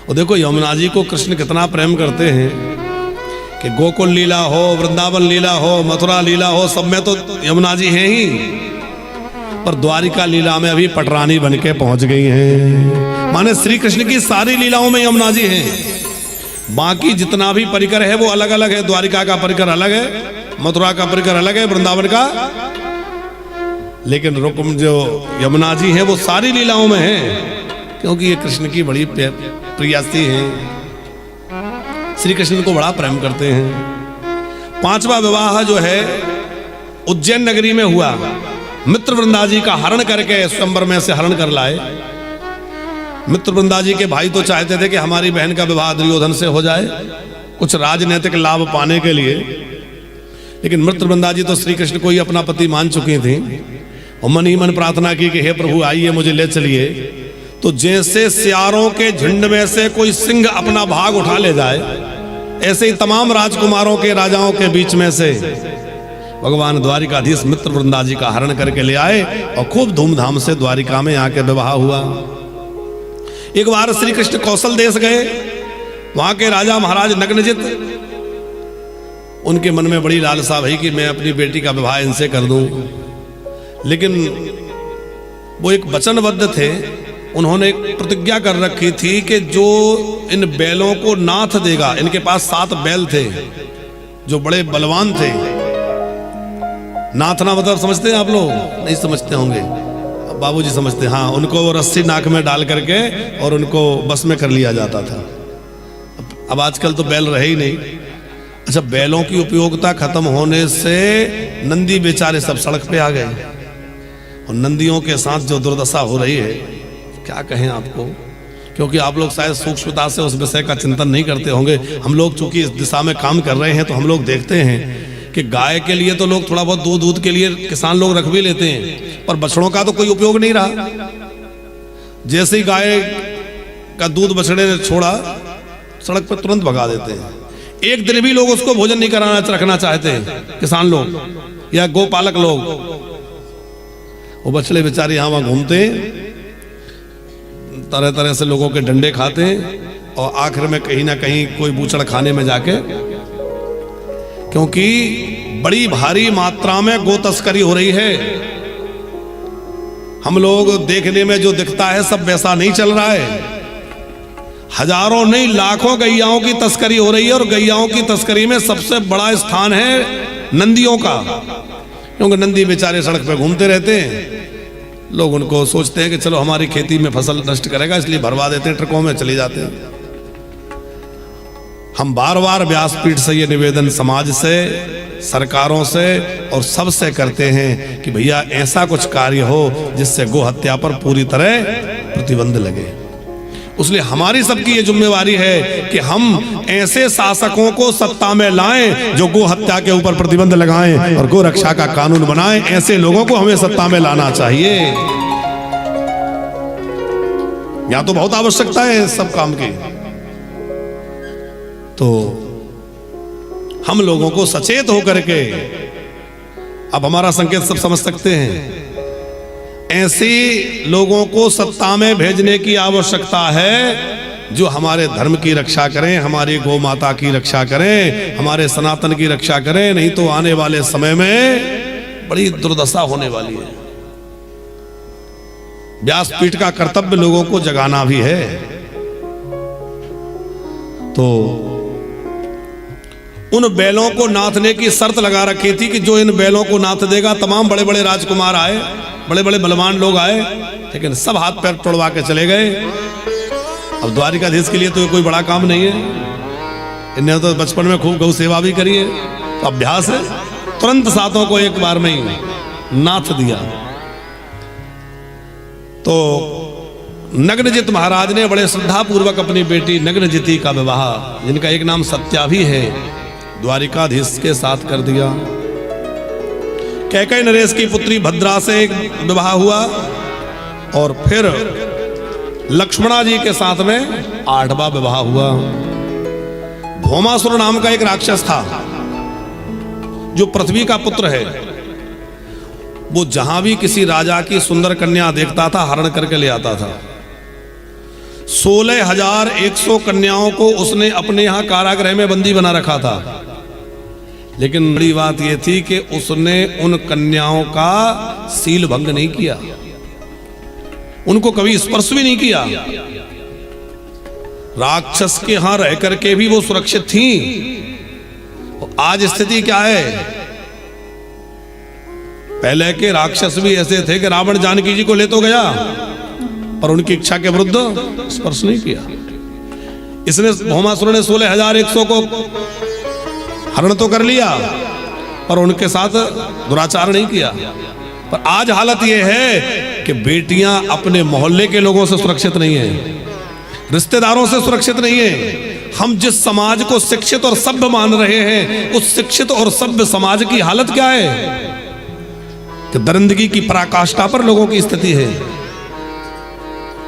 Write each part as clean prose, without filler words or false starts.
और देखो यमुना जी को कृष्ण कितना प्रेम करते हैं कि गोकुल लीला हो, वृंदावन लीला हो, मथुरा लीला हो, सब में तो यमुना जी हैं ही, पर द्वारिका लीला में अभी पटरानी बन के पहुंच गई हैं। माने श्री कृष्ण की सारी लीलाओं में यमुना जी हैं। बाकी जितना भी परिकर है वो अलग अलग है। द्वारिका का परिकर अलग है, मथुरा का परिकर अलग है, वृंदावन का, लेकिन रुक्म जो यमुना जी है वो सारी लीलाओं में है, क्योंकि ये कृष्ण की बड़ी प्रियासी है, श्री कृष्ण को बड़ा प्रेम करते हैं। पांचवा विवाह जो है उज्जैन नगरी में हुआ। मित्र वृंदा जी का हरण करके स्वयंवर में से हरण कर लाए। मित्र वृंदा जी के भाई तो चाहते थे कि हमारी बहन का विवाह दुर्योधन से हो जाए, कुछ राजनीतिक लाभ पाने के लिए, लेकिन मित्र वृंदा जी तो श्री कृष्ण को ही अपना पति मान चुकी थी और मन ही मन प्रार्थना की कि हे प्रभु आइए मुझे ले चलिए। तो जैसे सियारों के झुंड में से कोई सिंह अपना भाग उठा ले जाए, ऐसे ही तमाम राजकुमारों के, राजाओं के बीच में से भगवान द्वारिकाधीश मित्र वृंदा जी का हरण करके ले आए और खूब धूमधाम से द्वारिका में आके विवाह हुआ। एक बार श्री कृष्ण कौशल देश गए, वहां के राजा महाराज नग्नजित, उनके मन में बड़ी लालसा भई कि मैं अपनी बेटी का विवाह इनसे कर दूं, लेकिन वो एक वचनबद्ध थे। उन्होंने एक प्रतिज्ञा कर रखी थी कि जो इन बैलों को नाथ देगा, इनके पास 7 बैल थे जो बड़े बलवान थे। नाथना मतलब समझते हैं आप लोग? नहीं समझते होंगे, बाबूजी समझते। हाँ, उनको रस्सी नाक में डाल करके और उनको बस में कर लिया जाता था। अब आजकल तो बैल रहे ही नहीं। अच्छा, बैलों की उपयोगिता खत्म होने से नंदी बेचारे सब सड़क पे आ गए, और नंदियों के साथ जो दुर्दशा हो रही है क्या कहें आपको, क्योंकि आप लोग शायद सूक्ष्मता से उस विषय का चिंतन नहीं करते होंगे। हम लोग चूंकि इस दिशा में काम कर रहे हैं तो हम लोग देखते हैं कि गाय के लिए तो लोग थोड़ा बहुत दूध के लिए किसान लोग रख भी लेते हैं, पर बछड़ों का तो कोई उपयोग नहीं रहा। जैसे ही गाय का दूध बछड़े ने छोड़ा, सड़क पर तुरंत भगा देते हैं। एक दिन भी लोग उसको भोजन नहीं कराना रखना चाहते हैं, किसान लोग या गोपालक लोग। वो बछड़े बेचारे यहाँ वहां घूमते हैं, तरह तरह से लोगों के डंडे खाते हैं, और आखिर में कहीं ना कहीं कोई बूचड़ खाने में जाके, क्योंकि बड़ी भारी मात्रा में गो तस्करी हो रही है। हम लोग देखने में जो दिखता है सब वैसा नहीं चल रहा है। हजारों नहीं लाखों गैयाओं की तस्करी हो रही है, और गैयाओं की तस्करी में सबसे बड़ा स्थान है नंदियों का, क्योंकि नंदी बेचारे सड़क पे घूमते रहते हैं। लोग उनको सोचते हैं कि चलो हमारी खेती में फसल नष्ट करेगा, इसलिए भरवा देते हैं, ट्रकों में चले जाते हैं। हम बार बार व्यासपीठ से ये निवेदन समाज से, सरकारों से और सबसे करते हैं कि भैया ऐसा कुछ कार्य हो जिससे गो हत्या पर पूरी तरह प्रतिबंध लगे। इसलिए हमारी सबकी ये जिम्मेवारी है कि हम ऐसे शासकों को सत्ता में लाएं जो गो हत्या के ऊपर प्रतिबंध लगाएं और गो रक्षा का कानून बनाएं। ऐसे लोगों को हमें सत्ता में लाना चाहिए। या तो बहुत आवश्यकता है सब काम की, तो हम लोगों को सचेत होकर के, अब हमारा संकेत सब समझ सकते हैं, ऐसे लोगों को सत्ता में भेजने की आवश्यकता है जो हमारे धर्म की रक्षा करें, हमारी गौ माता की रक्षा करें, हमारे सनातन की रक्षा करें। नहीं तो आने वाले समय में बड़ी दुर्दशा होने वाली है। व्यासपीठ का कर्तव्य लोगों को जगाना भी है। तो उन बैलों को नाथने की शर्त लगा रखी थी कि जो इन बैलों को नाथ देगा, तमाम बड़े बड़े राजकुमार आए, बड़े बड़े बलवान लोग आए, लेकिन सब हाथ पैर तोड़वा के चले गए। अब द्वारिकाधीश के लिए तो कोई बड़ा काम नहीं है, इन्हें तो बचपन में खूब गौ सेवा भी करी है, तो अभ्यास है। तुरंत सातों को एक बार में ही नाथ दिया। तो नग्नजित महाराज ने बड़े श्रद्धा पूर्वक अपनी बेटी नग्नजिती का विवाह, जिनका एक नाम सत्या भी है, द्वारिकाधीश के साथ कर दिया। कैकेयी नरेश की पुत्री भद्रा से एक विवाह हुआ, और फिर लक्ष्मणा जी के साथ में 8वां विवाह हुआ। भौमासुर नाम का एक राक्षस था जो पृथ्वी का पुत्र है। वो जहां भी किसी राजा की सुंदर कन्या देखता था, हरण करके ले आता था। 16,100 कन्याओं को उसने अपने यहां कारागृह में बंदी बना रखा था। लेकिन बड़ी बात यह थी कि उसने उन कन्याओं का सील भंग नहीं किया, उनको कभी स्पर्श भी नहीं किया। राक्षस के यहां रह करके भी वो सुरक्षित थी। आज स्थिति क्या है? पहले के राक्षस भी ऐसे थे कि रावण जानकी जी को ले तो गया, पर उनकी इच्छा के विरुद्ध स्पर्श नहीं किया। इसने भौमासुर ने 16,100 को हरण तो कर लिया, पर उनके साथ दुराचार नहीं किया। पर आज हालत यह है कि बेटियां अपने मोहल्ले के लोगों से सुरक्षित नहीं है, रिश्तेदारों से सुरक्षित नहीं है। हम जिस समाज को शिक्षित और सभ्य मान रहे हैं, उस शिक्षित और सभ्य समाज की हालत क्या है कि दरिंदगी की पराकाष्ठा पर लोगों की स्थिति है।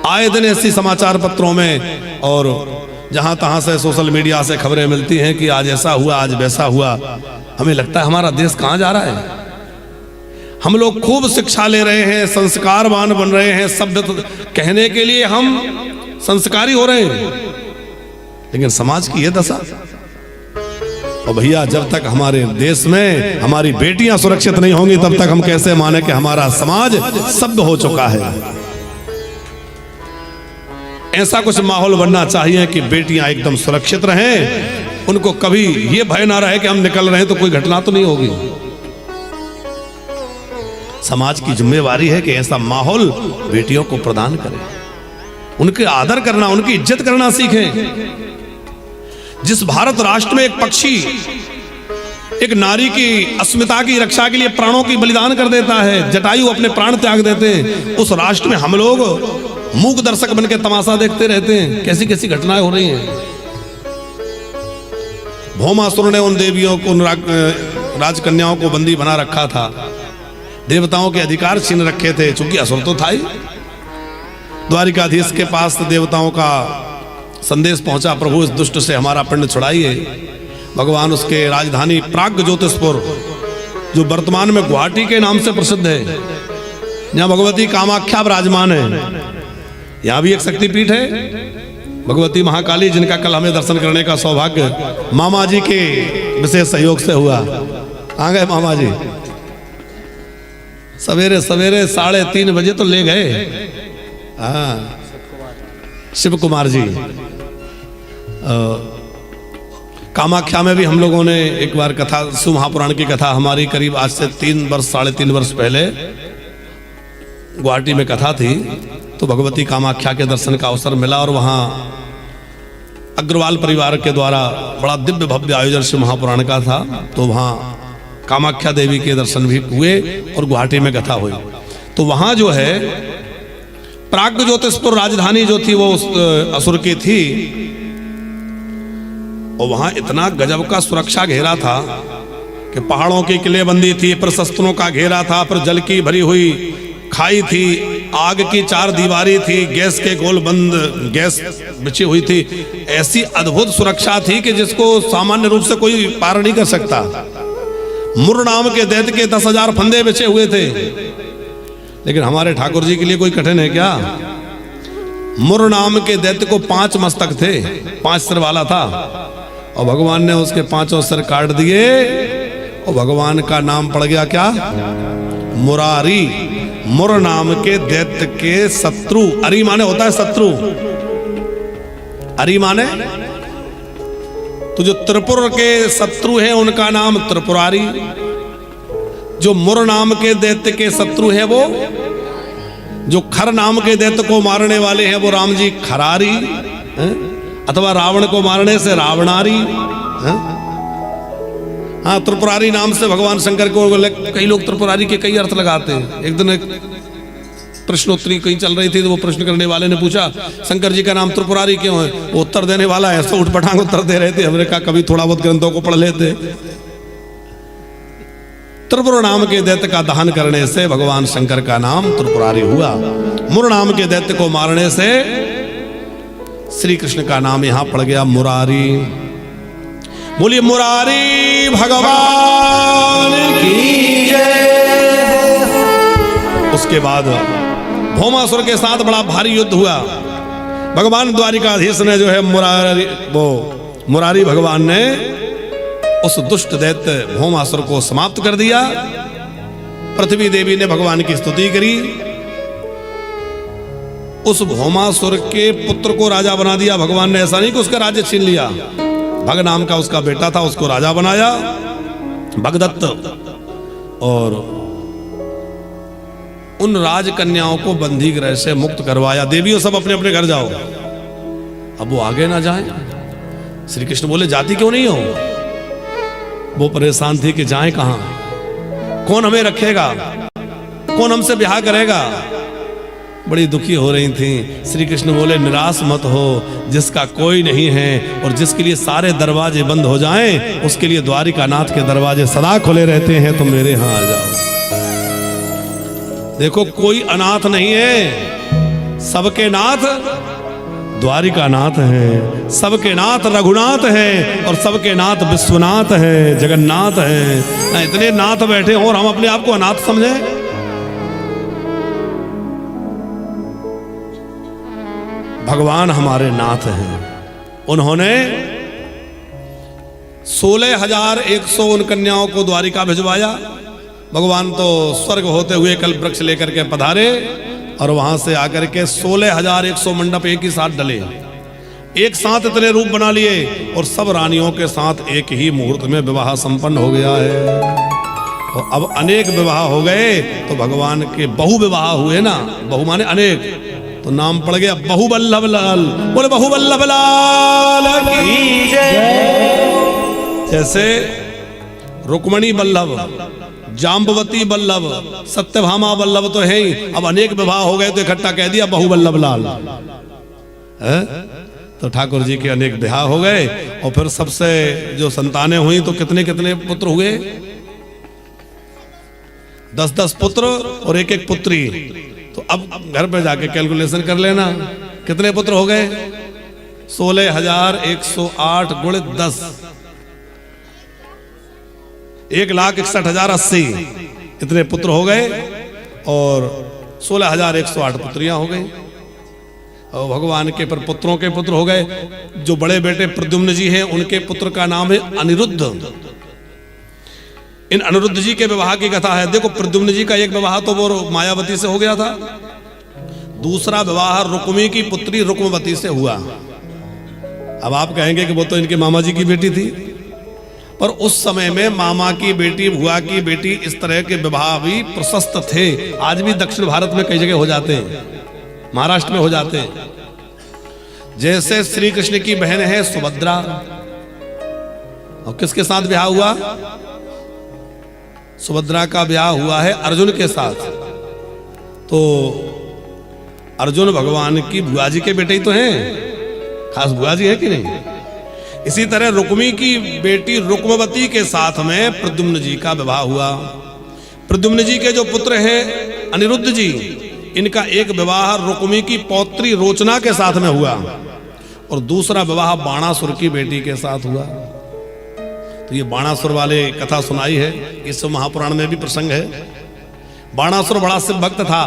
आए दिन ऐसी समाचार पत्रों में और जहां तहां से सोशल मीडिया से खबरें मिलती हैं कि आज ऐसा हुआ, आज वैसा हुआ। हमें लगता है हमारा देश कहां जा रहा है। हम लोग खूब शिक्षा ले रहे हैं, संस्कारवान बन रहे हैं, सभ्य कहने के लिए हम संस्कारी हो रहे हैं, लेकिन समाज की यह दशा। और भैया, जब तक हमारे देश में हमारी बेटियां सुरक्षित नहीं होंगी, तब तक हम कैसे माने कि हमारा समाज सभ्य हो चुका है। ऐसा कुछ माहौल बनना चाहिए कि बेटियां एकदम सुरक्षित रहें, उनको कभी यह भय ना रहे कि हम निकल रहे हैं तो कोई घटना तो नहीं होगी। समाज की जिम्मेवारी है कि ऐसा माहौल बेटियों को प्रदान करें, उनके आदर करना, उनकी इज्जत करना सीखें। जिस भारत राष्ट्र में एक पक्षी एक नारी की अस्मिता की रक्षा के लिए प्राणों की बलिदान कर देता है, जटायु अपने प्राण त्याग देते हैं, उस राष्ट्र में हम लोग मूक दर्शक बनकर तमाशा देखते रहते हैं। कैसी कैसी घटनाएं हो रही हैं। भौमासुर ने उन देवियों को, उन राजकन्याओं को बंदी बना रखा था, देवताओं के अधिकार छीन रखे थे, चूंकि असुर तो था ही। द्वारिकाधीश के पास देवताओं का संदेश पहुंचा, प्रभु इस दुष्ट से हमारा पिंड छुड़ाइए। भगवान उसके राजधानी प्राग ज्योतिषपुर, जो वर्तमान में गुवाहाटी के नाम से प्रसिद्ध है, जहां भगवती कामाख्या विराजमान है, यहां भी एक शक्तिपीठ है भगवती महाकाली, जिनका कल हमें दर्शन करने का सौभाग्य मामा जी के विशेष सहयोग से हुआ। आ गए मामा जी, सवेरे सवेरे 3:30 बजे तो ले गए। हाँ, शिव कुमार जी। कामाख्या में भी हम लोगों ने एक बार कथा, शिव महापुराण की कथा हमारी करीब आज से 3-3.5 वर्ष पहले गुवाहाटी में कथा थी, तो भगवती कामाख्या के दर्शन का अवसर मिला। और वहाँ अग्रवाल परिवार के द्वारा बड़ा दिव्य भव्य आयोजन शिव महापुराण का था, तो वहाँ कामाख्या देवी के दर्शन भी हुए और गुवाहाटी में कथा हुई। तो वहाँ जो है प्राग ज्योतिषपुर राजधानी जो थी वो असुर की थी, और वहां इतना गजब का सुरक्षा घेरा था कि पहाड़ों की किलेबंदी थी, फिर शस्त्रों का घेरा था, फिर जल की भरी हुई खाई थी, आग की 4 दीवारी थी, गैस के गोल बंद गैस बिछी हुई थी। ऐसी अद्भुत सुरक्षा थी कि जिसको सामान्य रूप से कोई पार नहीं कर सकता। मुर नाम के दैत्य के 10,000 फंदे बिछे हुए थे, लेकिन हमारे ठाकुर जी के लिए कोई कठिन है क्या? मुर नाम के दैत्य को 5 मस्तक थे, 5 सिर वाला था, और भगवान ने उसके 5 सिर काट दिए, और भगवान का नाम पड़ गया क्या? मुरारी। मुर नाम के दैत्य के शत्रु, अरि माने होता है शत्रु, अरि माने तो जो त्रिपुर के शत्रु हैं उनका नाम त्रिपुरारी, जो मुर नाम के दैत्य के शत्रु है वो, जो खर नाम के दैत्य को मारने वाले हैं वो राम जी खरारी, अथवा रावण को मारने से रावणारी। हाँ, त्रिपुरारी नाम से भगवान शंकर को कई लोग त्रिपुरारी के कई अर्थ लगाते हैं। एक दिन एक प्रश्नोत्तरी कहीं चल रही थी, तो वो प्रश्न करने वाले ने पूछा शंकर जी का नाम त्रिपुरारी क्यों है? वो उत्तर देने वाला है तो उठपटांग उत्तर दे रहे थे। हमने कहा कभी थोड़ा बहुत ग्रंथों को पढ़ लेते। त्रिपुर नाम के दैत्य का दहन करने से भगवान शंकर का नाम त्रिपुरारी हुआ। मुर नाम के दैत्य को मारने से श्री कृष्ण का नाम यहां पड़ गया मुरारी। बोलिए मुरारी भगवान की जय। उसके बाद भौमासुर के साथ बड़ा भारी युद्ध हुआ। भगवान द्वारिकाधीश ने जो है मुरारी भगवान ने उस दुष्ट दैत्य भौमासुर को समाप्त कर दिया। पृथ्वी देवी ने भगवान की स्तुति करी, उस भौमासुर के पुत्र को राजा बना दिया भगवान ने। ऐसा नहीं कि उसका राज्य छीन लिया, भग नाम का उसका बेटा था, उसको राजा बनाया भगदत्त, और उन राजकन्याओं को बंदी गृह से मुक्त करवाया। देवियों सब अपने अपने घर जाओ। अब वो आगे ना जाए, श्री कृष्ण बोले जाती क्यों नहीं हो? वो परेशान थी कि जाएं कहां, कौन हमें रखेगा, कौन हमसे ब्याह करेगा, बड़ी दुखी हो रही थी। श्री कृष्ण बोले निराश मत हो, जिसका कोई नहीं है और जिसके लिए सारे दरवाजे बंद हो जाएं, उसके लिए द्वारिकानाथ के दरवाजे सदा खुले रहते हैं, तुम मेरे यहां आ जाओ। देखो कोई अनाथ नहीं है, सबके नाथ द्वारिकानाथ है, सबके नाथ रघुनाथ है और सबके नाथ विश्वनाथ है, जगन्नाथ है। इतने नाथ बैठे हो और हम अपने आप को अनाथ समझें? भगवान हमारे नाथ हैं। उन्होंने 16,100 उन कन्याओं को द्वारिका भिजवाया। भगवान तो स्वर्ग होते हुए कल्प वृक्ष लेकर के पधारे और वहां से आकर के 16,100 मंडप एक ही साथ डले, एक साथ इतने रूप बना लिए और सब रानियों के साथ एक ही मुहूर्त में विवाह संपन्न हो गया है। और अब अनेक विवाह हो गए तो भगवान के बहु विवाह हुए ना, बहु माने अनेक, तो नाम पड़ गया बहुबल्लभ लाल। बोले बहुबल्लभ लाल की जय। जैसे रुक्मणी बल्लभ, जाम्बवती बल्लभ, सत्यभामा बल्लभ तो है ही, अब अनेक विवाह हो गए तो इकट्ठा कह दिया बहुबल्लभ लाल है? तो ठाकुर जी के अनेक विवाह हो गए और फिर सबसे जो संतानें हुई तो कितने कितने पुत्र हुए? 10-10 पुत्र और एक एक पुत्री। तो अब घर पे जाके कैलकुलेशन कर लेना कितने पुत्र हो गए? 16,108 गुणित 10, 1,61,080 इतने पुत्र हो गए और 16,108 पुत्रियां हो गई। और भगवान के पर पुत्रों के पुत्र हो गए। जो बड़े बेटे प्रद्युम्न जी हैं उनके पुत्र का नाम है अनिरुद्ध। इन अनिरुद्ध जी के विवाह की कथा है। देखो प्रद्युम्न जी का एक विवाह तो वो मायावती से हो गया था, दूसरा विवाह रुक्मी की पुत्री रुक्मवती से हुआ। अब आप कहेंगे कि वो तो इनके मामा जी की बेटी थी, पर उस समय में मामा की बेटी, बुआ की बेटी, इस तरह के विवाह भी प्रशस्त थे। आज भी दक्षिण भारत में कई जगह हो जाते हैं, महाराष्ट्र में हो जाते हैं। जैसे श्री कृष्ण की बहन है सुभद्रा, और किसके साथ ब्याह हुआ? सुभद्रा का ब्याह हुआ है अर्जुन के साथ। तो अर्जुन भगवान की बुआ जी के बेटे ही तो हैं, खास बुआ जी है कि नहीं? इसी तरह रुक्मी की बेटी रुक्मवती के साथ में प्रद्युम्न जी का विवाह हुआ। प्रद्युम्न जी के जो पुत्र हैं अनिरुद्ध जी, इनका एक विवाह रुक्मी की पौत्री रोचना के साथ में हुआ और दूसरा विवाह बाणासुर की बेटी के साथ हुआ। तो ये बाणासुर वाले कथा सुनाई है, इस महापुराण में भी प्रसंग है। बाणासुर बड़ा शिव भक्त था,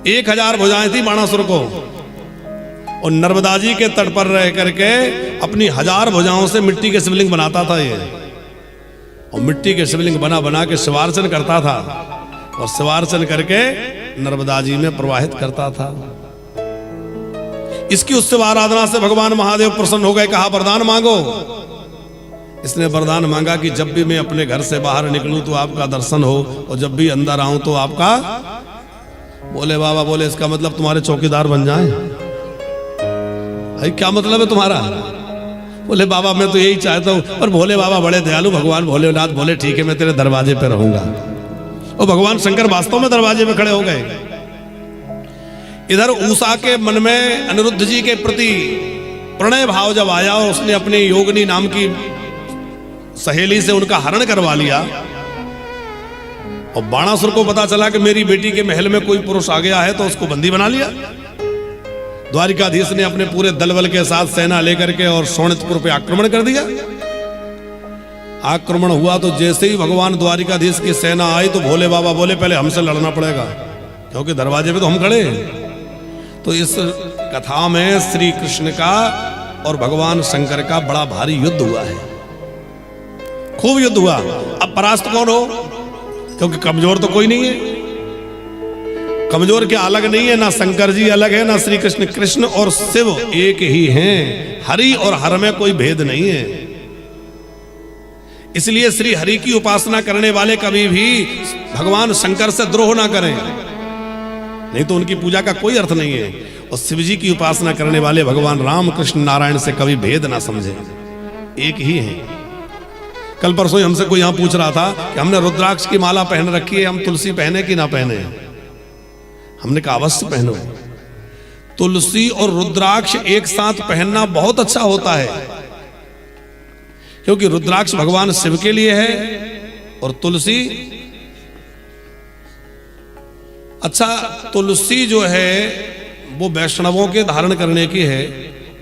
1000 भुजाएं थी बाणासुर को, और नर्मदा जी के तट पर रह करके अपनी 1000 भुजाओं से मिट्टी के शिवलिंग बनाता था ये, और मिट्टी के शिवलिंग बना बना के शिवार्चन करता था और शिवार्चन करके नर्मदा जी में प्रवाहित करता था। इसकी उस शिव आराधना से भगवान महादेव प्रसन्न हो गए, कहा वरदान मांगो। इसने वरदान मांगा कि जब भी मैं अपने घर से बाहर निकलूं तो आपका दर्शन हो, और जब भी अंदर आऊं तो आपका। बोले बाबा, बोले इसका मतलब तुम्हारे चौकीदार बन जाएं? क्या मतलब है तुम्हारा? बोले बाबा मैं तो यही चाहता हूं। और भोले बाबा बड़े दयालु भगवान भोलेनाथ बोले ठीक है मैं तेरे दरवाजे पे रहूंगा। और भगवान शंकर वास्तव में दरवाजे पे खड़े हो गए। इधर उषा के मन में अनिरुद्ध जी के प्रति प्रणय भाव जब आया और उसने अपनी योगिनी नाम की सहेली से उनका हरण करवा लिया, और बाणासुर को पता चला कि मेरी बेटी के महल में कोई पुरुष आ गया है, तो उसको बंदी बना लिया। द्वारिकाधीश ने अपने पूरे दलबल के साथ सेना लेकर के और शोणितपुर पे आक्रमण कर दिया। आक्रमण हुआ तो जैसे ही भगवान द्वारिकाधीश की सेना आई तो भोले बाबा बोले पहले हमसे लड़ना पड़ेगा, क्योंकि दरवाजे पे तो हम खड़े हैं। तो इस कथा में श्री कृष्ण का और भगवान शंकर का बड़ा भारी युद्ध हुआ है, खूब युद्ध हुआ। अब परास्त कौन हो, क्योंकि कमजोर तो कोई नहीं है, कमजोर के अलग नहीं है, ना शंकर जी अलग है ना श्री कृष्ण। कृष्ण और शिव एक ही हैं, हरि और हर में कोई भेद नहीं है। इसलिए श्री हरि की उपासना करने वाले कभी भी भगवान शंकर से द्रोह ना करें, नहीं तो उनकी पूजा का कोई अर्थ नहीं है। और शिव जी की उपासना करने वाले भगवान राम कृष्ण नारायण से कभी भेद ना समझे, एक ही हैं। कल परसों हमसे कोई यहां पूछ रहा था कि हमने रुद्राक्ष की माला पहन रखी है, हम तुलसी पहने कि ना पहने। हमने कहा अवश्य पहनो। तुलसी और रुद्राक्ष एक साथ पहनना बहुत अच्छा होता है, क्योंकि रुद्राक्ष भगवान शिव के लिए है और तुलसी, अच्छा तुलसी जो है वो वैष्णवों के धारण करने की है,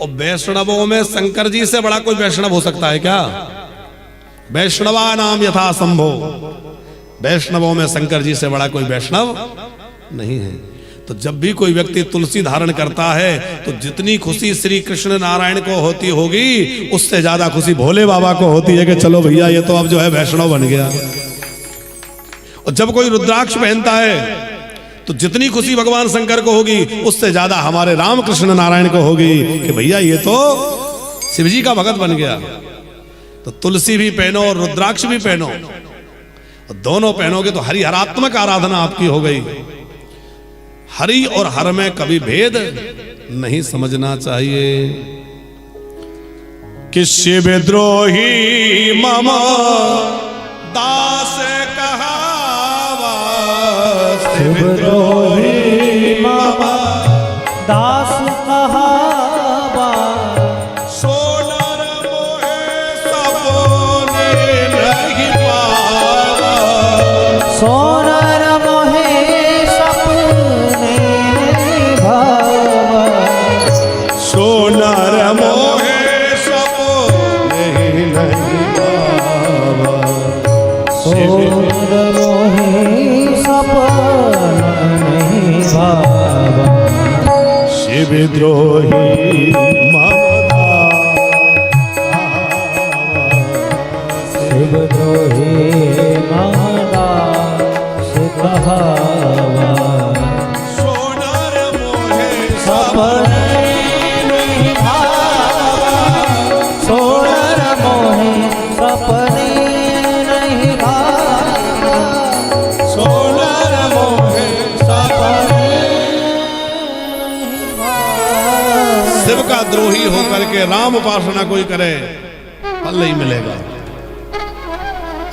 और वैष्णवों में शंकर जी से बड़ा कोई वैष्णव हो सकता है क्या? वैष्णवा नाम यथा संभो, वैष्णवों में शंकर जी से बड़ा कोई वैष्णव नहीं है। तो जब भी कोई व्यक्ति तुलसी धारण करता है तो जितनी खुशी श्री कृष्ण नारायण को होती होगी, उससे ज्यादा खुशी भोले बाबा को होती है कि चलो भैया ये तो अब जो है वैष्णव बन गया। और जब कोई रुद्राक्ष पहनता है तो जितनी खुशी भगवान शंकर को होगी, उससे ज्यादा हमारे राम कृष्ण नारायण को होगी कि भैया ये तो शिव जी का भगत बन गया। तो तुलसी भी पहनो और रुद्राक्ष भी पहनो, और दोनों पहनोगे तो हरिहरात्मक आराधना आपकी हो गई। हरि और हर में कभी भेद नहीं समझना चाहिए। कि शिव द्रोही मम दास कहावा, शिव द्रोही मम दास कहावा, सोनर मोहे सपने नहीं पावा, सोनर मोहे सपने नहीं भावा, सोनर मोहे सपने नहीं पावा, सोनर मोहे सपने नहीं भावा, शिव द्रोही ममता, शिव द्रोही दास कहावा, सोनर मोहे सपने नहीं भावा, सोनर मोहे सपने नहीं भावा, सोनर मोहे सपने नहीं भावा। शिव का द्रोही होकर के राम उपासना कोई करे फल नहीं मिलेगा,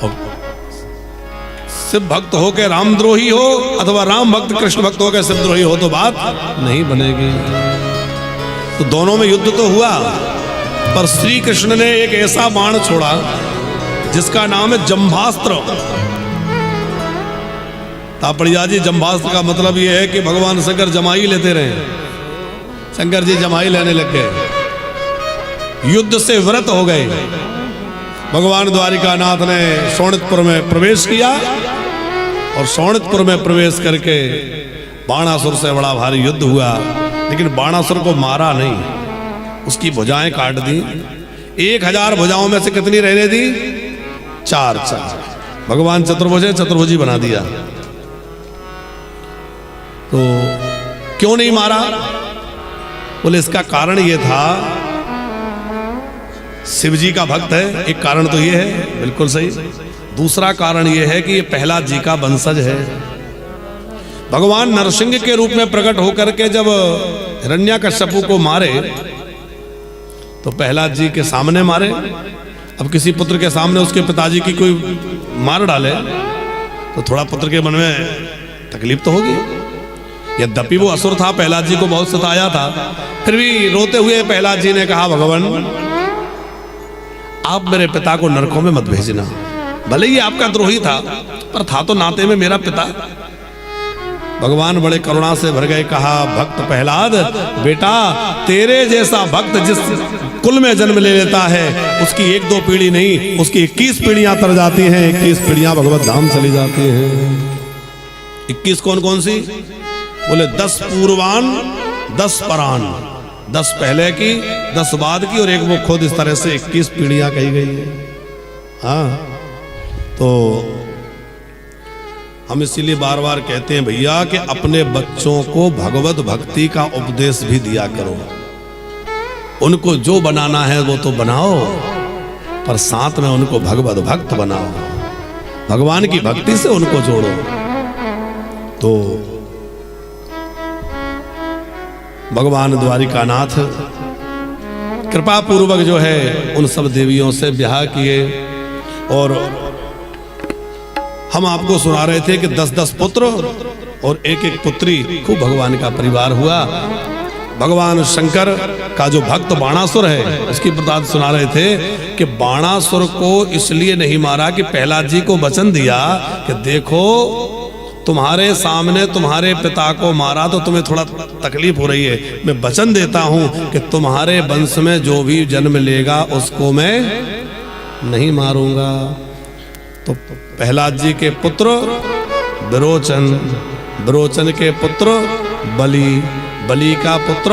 और शिव भक्त होकर राम द्रोही हो अथवा राम भक्त कृष्ण भक्त होकर शिव द्रोही हो तो बात नहीं बनेगी। तो दोनों में युद्ध तो हुआ, पर श्री कृष्ण ने एक ऐसा बाण छोड़ा जिसका नाम है जम्भास्त्र। तापड़िया जी, जम्भास्त्र का मतलब यह है कि भगवान शंकर जमाई लेते रहे। शंकर जी जमाई लेने लग गए, युद्ध से व्रत हो गए। भगवान द्वारिकानाथ ने शोणितपुर में प्रवेश किया, और शोणितपुर में प्रवेश करके बाणासुर से बड़ा भारी युद्ध हुआ, लेकिन बाणासुर को मारा नहीं, उसकी भुजाएं काट दी। 1000 भुजाओं में से कितनी रहने दी? 4। भगवान चतुर्भुजी बना दिया। तो क्यों नहीं मारा? बोले इसका कारण यह था, शिव जी का भक्त है, एक कारण तो यह है, बिल्कुल सही। दूसरा कारण यह है कि ये प्रहलाद जी का वंशज है। भगवान नरसिंह के रूप में प्रकट होकर के जब हिरण्याकश्यपु को मारे तो प्रहलाद जी के सामने मारे। अब किसी पुत्र के सामने उसके पिताजी की कोई मार डाले तो थोड़ा पुत्र के मन में तकलीफ तो होगी। यद्यपि वो असुर था, प्रहलाद जी को बहुत सताया था, फिर भी रोते हुए प्रहलाद जी ने कहा, भगवान आप मेरे पिता को नरकों में मत भेजना। भले ही आपका द्रोही था, पर था तो नाते में मेरा पिता। भगवान बड़े करुणा से भर गए, कहा, भक्त प्रहलाद बेटा, तेरे जैसा भक्त जिस कुल में जन्म ले लेता है उसकी 1-2 पीढ़ी नहीं, उसकी 21 पीढ़ियां तर जाती हैं, 21 पीढ़ियां भगवत धाम चली जाती हैं। 21 कौन कौन सी? बोले 10 पूर्वान 10 परान, 10 पहले की, 10 बाद की और एक वो खुद, इस तरह से 21 पीढ़ियां कही गई है। हाँ, तो हम इसीलिए बार बार कहते हैं भैया कि अपने बच्चों को भगवत भक्ति का उपदेश भी दिया करो। उनको जो बनाना है वो तो बनाओ, पर साथ में उनको भगवत भक्त बनाओ, भगवान की भक्ति से उनको जोड़ो। तो भगवान द्वारिकानाथ कृपा पूर्वक जो है उन सब देवियों से ब्याह किए, और हम आपको सुना रहे थे कि 10-10 पुत्र और एक एक पुत्री, खूब भगवान का परिवार हुआ। भगवान शंकर का जो भक्त बाणासुर है उसकी वृतांत सुना रहे थे कि बाणासुर को इसलिए नहीं मारा कि प्रहलाद जी को वचन दिया कि देखो तुम्हारे सामने तुम्हारे पिता को मारा तो तुम्हें थोड़ा तकलीफ हो रही है, मैं वचन देता हूं कि तुम्हारे वंश में जो भी जन्म लेगा उसको मैं नहीं मारूंगा। तो प्रहलाद जी के पुत्र विरोचन, विरोचन के पुत्र बलि, बलि का पुत्र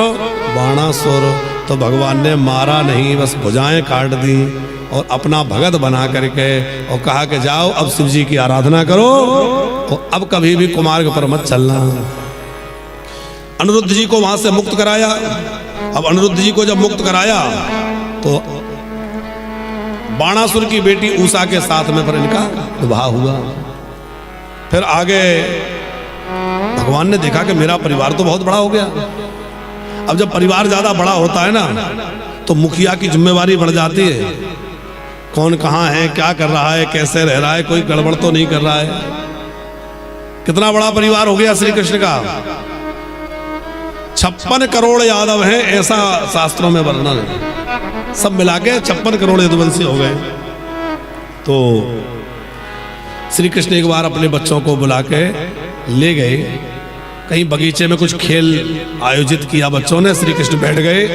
बाणासुर। तो भगवान ने मारा नहीं, बस भुजाएं काट दी और अपना भगत बना करके और कहा कि जाओ अब शिव जी की आराधना करो और अब कभी भी कुमार्ग पर मत चलना। अनिरुद्ध जी को वहां से मुक्त कराया। अब अनिरुद्ध जी को जब मुक्त कराया तो बाणासुर की बेटी उषा के साथ में फिर इनका विवाह हुआ। फिर आगे भगवान ने देखा कि मेरा परिवार तो बहुत बड़ा हो गया। अब जब परिवार ज्यादा बड़ा होता है ना तो मुखिया की जिम्मेवारी बढ़ जाती है। कौन कहाँ है, क्या कर रहा है, कैसे रह रहा है, कोई गड़बड़ तो नहीं कर रहा है। कितना बड़ा परिवार हो गया श्री कृष्ण का, 56 करोड़ यादव हैं ऐसा शास्त्रों में वर्णन है। सब मिला के 56 करोड़ यदुवंशी हो गए। तो श्री कृष्ण एक बार अपने बच्चों को बुला के ले गए, कहीं बगीचे में कुछ खेल आयोजित किया बच्चों ने। श्री कृष्ण बैठ गए,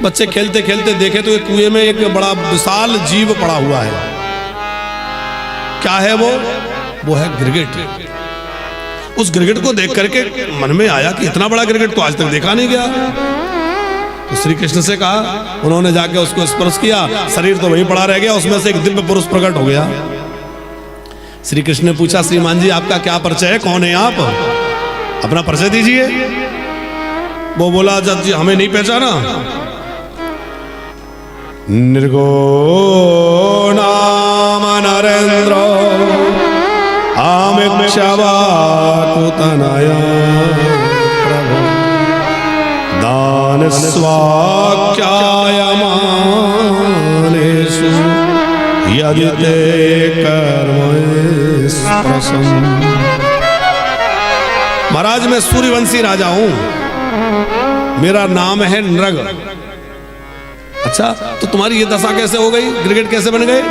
बच्चे खेलते खेलते देखे तो एक कुएं में एक बड़ा विशाल जीव पड़ा हुआ है। क्या है वो है गिरगिट। उस गिरगिट को देख करके मन में आया कि इतना बड़ा गिरगिट तो आज तक देखा नहीं गया। तो श्री कृष्ण से कहा, उन्होंने जाके उसको स्पर्श किया, शरीर तो वहीं पड़ा रह गया, उसमें से एक दिव्य पुरुष प्रकट हो गया। श्री कृष्ण ने पूछा, श्रीमान जी आपका क्या परिचय है, कौन है आप, अपना परिचय दीजिए। वो बोला, जज जी हमें नहीं पहचाना। निर्गुण नाम नरेंद्र आमिक्षवाकुतनया प्रभु दान स्वाख्यायमानेषु यदि ते कर्म स्पृशम्। महाराज मैं सूर्यवंशी राजा हूं, मेरा नाम है नृग। अच्छा, तो तुम्हारी ये दशा कैसे हो गई, गिरगिट कैसे बन गए,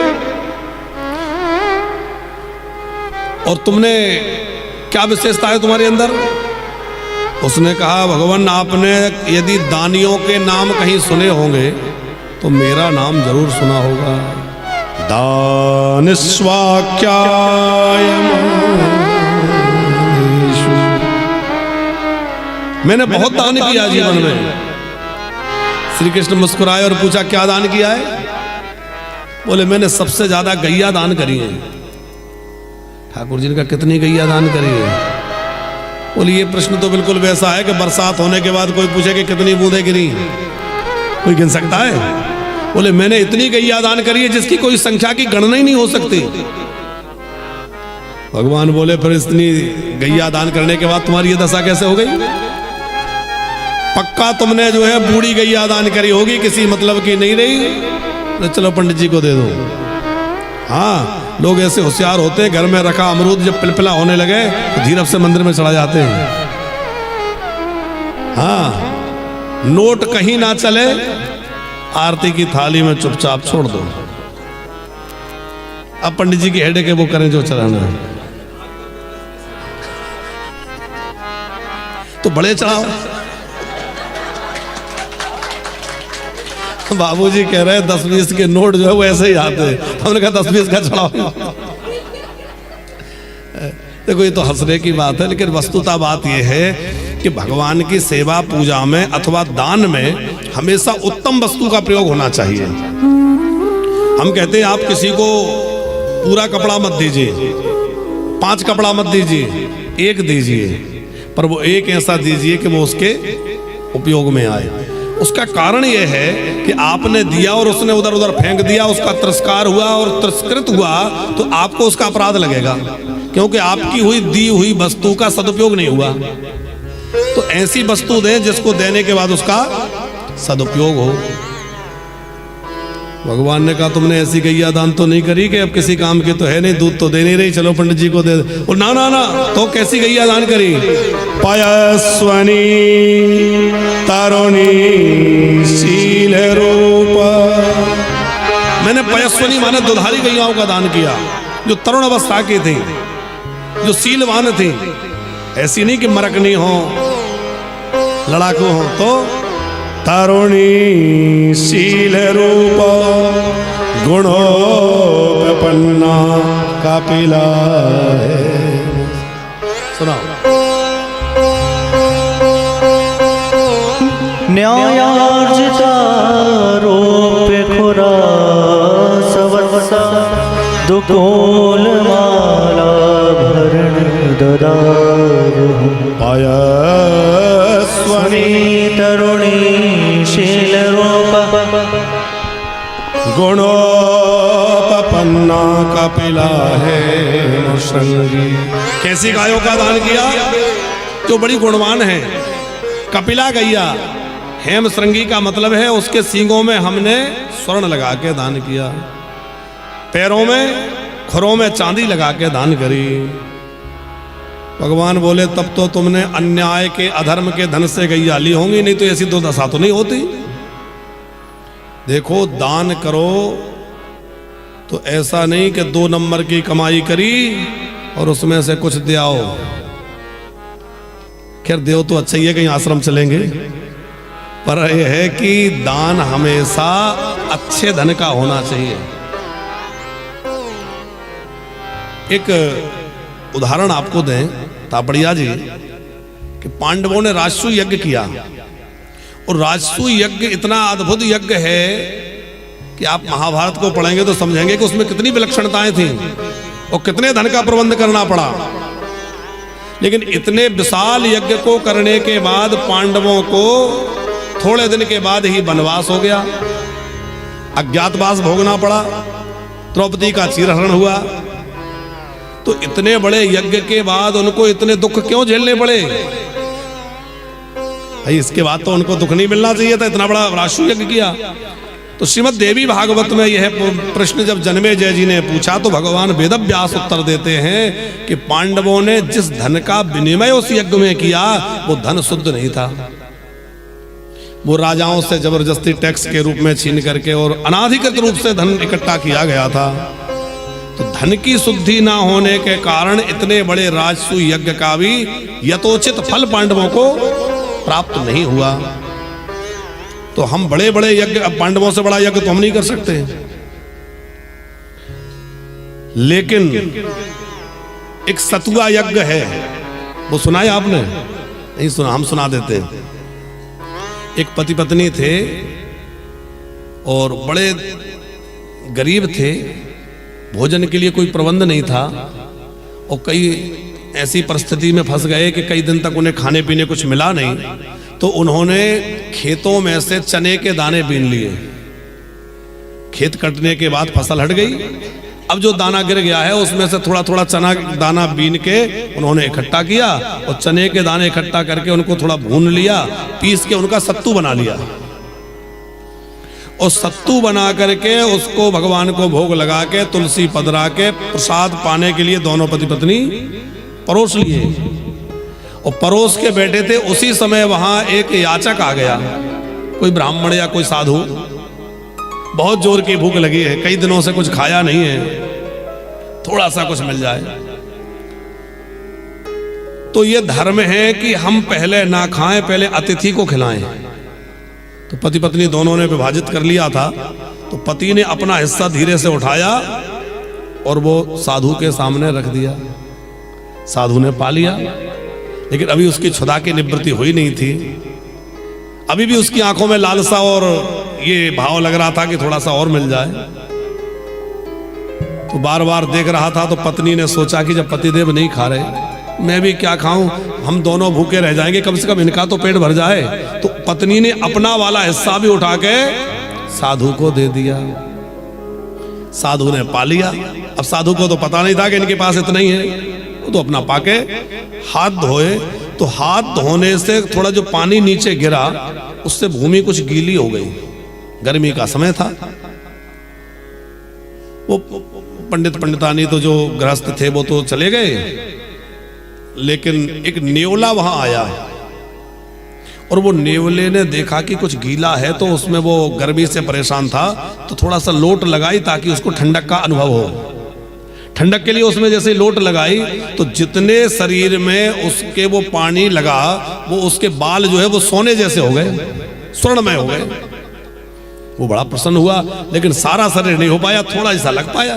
और तुमने क्या विशेषता है तुम्हारे अंदर। उसने कहा, भगवान आपने यदि दानियों के नाम कहीं सुने होंगे तो मेरा नाम जरूर सुना होगा। दान स्वाख्यायमानेषु, मैंने बहुत दान किया जीवन में। श्री कृष्ण मुस्कुराए और पूछा, क्या दान किया है। बोले, मैंने सबसे ज्यादा गैया दान करी है। ठाकुर जी ने कहा, कितनी गैया दान करी है। बोले, ये प्रश्न तो बिल्कुल वैसा है कि बरसात होने के बाद कोई पूछे कि कितनी बूंदें गिरी, कोई गिन सकता है। बोले, मैंने इतनी गैया दान करी है जिसकी कोई संख्या की गणना ही नहीं हो सकती। भगवान बोले, फिर इतनी गैया दान करने के बाद तुम्हारी ये दशा कैसे हो गई। पक्का तुमने जो है बूढ़ी गैया दान करी होगी, किसी मतलब की नहीं रही। तो चलो पंडित जी को दे दो। हाँ, लोग ऐसे होशियार होते हैं, घर में रखा अमरूद जब पिलपिला होने लगे तो धीरज से मंदिर में चढ़ा जाते हैं। हाँ, नोट कहीं ना चले, आरती की थाली में चुपचाप छोड़ दो। अब पंडित जी की हेडेक है, वो करें जो चढ़ाना है। तो बड़े चढ़ाओ। बाबूजी कह रहे हैं 10-20 के नोट जो है वो ऐसे ही आते हैं। हमने कहा 10-20 का चढ़ाओ। देखो ये तो हंसने की बात है, लेकिन वस्तुतः बात यह है कि कि भगवान की सेवा पूजा में अथवा दान में हमेशा उत्तम वस्तु का प्रयोग होना चाहिए। हम कहते हैं आप किसी को पूरा कपड़ा मत दीजिए, 5 कपड़ा मत दीजिए, 1 दीजिए, पर वो 1 ऐसा दीजिए कि वो उसके उपयोग में आए। उसका कारण यह है कि आपने दिया और उसने उधर उधर फेंक दिया, उसका तिरस्कार हुआ और तिरस्कृत हुआ तो आपको उसका अपराध लगेगा, क्योंकि आपकी हुई दी हुई वस्तु का सदुपयोग नहीं हुआ। तो ऐसी वस्तु दें जिसको देने के बाद उसका सदुपयोग हो। भगवान ने कहा तुमने ऐसी गैया दान तो नहीं करी कि अब किसी काम की तो है नहीं, दूध तो दे नहीं रही, चलो पंडित जी को दे दे। और ना ना ना, तो कैसी गैया दान करी? पयस्वनी तरुणी शील रूप। मैंने पयस्वनी माने दुधारी गैयाओं का दान किया, जो तरुण अवस्था की थी, जो शीलवान थी। ऐसी नहीं कि मरकनी हो, लड़ाकू हो। तो तरुणी शील रूप गुणोपन्ना कपिला है। सुनाओ। न्यायार्जिता रोप्य खुरा सवसा दुकोल माला भरण ददारहु। पयस्वनी तरुणी शील रूप गुणोपन्ना कपिला है श्रृंगी। कैसी गायों का दान किया? जो बड़ी गुणवान है। कपिला गैया, हेम श्रृंगी का मतलब है उसके सींगों में हमने स्वर्ण लगा के दान किया, पैरों में खुरों में चांदी लगा के दान करी। भगवान बोले तब तो तुमने अन्याय के अधर्म के धन से गैया ली होंगी, नहीं तो ऐसी तो दशा तो नहीं होती। देखो दान करो तो ऐसा नहीं कि 2 नंबर की कमाई करी और उसमें से कुछ दे आओ। खैर देव तो अच्छा ही है, कहीं आश्रम चलेंगे, पर यह है कि दान हमेशा अच्छे धन का होना चाहिए। एक उदाहरण आपको दें तापड़िया जी कि पांडवों ने राजसूय यज्ञ किया, और राजसूय यज्ञ इतना अद्भुत यज्ञ है कि आप महाभारत को पढ़ेंगे तो समझेंगे कि उसमें कितनी विलक्षणताएं थी और कितने धन का प्रबंध करना पड़ा। लेकिन इतने विशाल यज्ञ को करने के बाद पांडवों को थोड़े दिन के बाद ही वनवास हो गया, अज्ञातवास भोगना पड़ा, द्रौपदी का चीरहरण हुआ। तो इतने बड़े यज्ञ के बाद उनको इतने दुख क्यों झेलने पड़े? भाई इसके बाद तो उनको दुख नहीं मिलना चाहिए था, इतना बड़ा राजसूय यज्ञ किया। तो श्रीमद् देवी भागवत में यह प्रश्न जब जन्मेजय जी ने पूछा तो भगवान वेदव्यास उत्तर देते हैं कि पांडवों ने जिस धन का विनिमय उस यज्ञ में किया वो धन शुद्ध नहीं था। वो राजाओं से जबरदस्ती टैक्स के रूप में छीन करके और अनाधिकृत रूप से धन इकट्ठा किया गया था। तो धन की शुद्धि ना होने के कारण इतने बड़े राजसूय यज्ञ का भी यथोचित फल पांडवों को प्राप्त नहीं हुआ। तो हम बड़े बड़े यज्ञ, अब पांडवों से बड़ा यज्ञ तो हम नहीं कर सकते, लेकिन एक सतुआ यज्ञ है, वो सुना है आपने? नहीं सुना, हम सुना देते हैं। एक पति पत्नी थे और बड़े गरीब थे, भोजन के लिए कोई प्रबंध नहीं था और कई ऐसी परिस्थिति में फंस गए कि कई दिन तक उन्हें खाने पीने कुछ मिला नहीं। तो उन्होंने खेतों में से चने के दाने बीन लिए। खेत कटने के बाद फसल हट गई, अब जो दाना गिर गया है उसमें से थोड़ा थोड़ा चना दाना बीन के उन्होंने इकट्ठा किया और चने के दाने इकट्ठा करके उनको थोड़ा भून लिया, पीस के उनका सत्तू बना लिया। और सत्तू बना करके उसको भगवान को भोग लगा के तुलसी पधरा के प्रसाद पाने के लिए दोनों पति पत्नी परोस लिए। और परोस के बैठे थे, उसी समय वहां एक याचक आ गया, कोई ब्राह्मण या कोई साधु। बहुत जोर की भूख लगी है, कई दिनों से कुछ खाया नहीं है, थोड़ा सा कुछ मिल जाए। तो ये धर्म है कि हम पहले ना खाएं, पहले अतिथि को खिलाएं। तो पति पत्नी दोनों ने विभाजित कर लिया था। तो पति ने अपना हिस्सा धीरे से उठाया और वो साधु के सामने रख दिया। साधु ने पा लिया। लेकिन अभी उसकी क्षुधा की निवृत्ति हुई नहीं थी। अभी भी उसकी आंखों में लालसा और ये भाव लग रहा था कि थोड़ा सा और मिल जाए। तो बार बार देख रहा था। तो पत्नी ने सोचा कि जब पतिदेव नहीं खा रहे, मैं भी क्या खाऊं, हम दोनों भूखे रह जाएंगे, कम से कम इनका तो पेट भर जाए। तो पत्नी ने अपना वाला हिस्सा भी उठा के साधु को दे दिया। साधु ने पा लिया। अब साधु को तो पता नहीं था कि इनके पास इतना ही है। वो तो अपना पाके हाथ धोए। तो हाथ धोने से थोड़ा जो पानी नीचे गिरा, उससे भूमि कुछ गीली हो गई। गर्मी का समय था। वो पंडितानी तो जो गृहस्थ थे वो तो चले गए, लेकिन एक नेवला वहां आया और वो नेवले ने देखा कि कुछ गीला है। तो उसमें वो गर्मी से परेशान था, तो थोड़ा सा लोट लगाई ताकि उसको ठंडक का अनुभव हो। ठंडक के लिए उसमें जैसे लोट लगाई, तो जितने शरीर में उसके वो पानी लगा, वो उसके बाल जो है वो सोने जैसे हो गए, स्वर्णमय हो गए। वो बड़ा प्रसन्न हुआ, लेकिन सारा शरीर नहीं हो पाया, थोड़ा ऐसा लग पाया।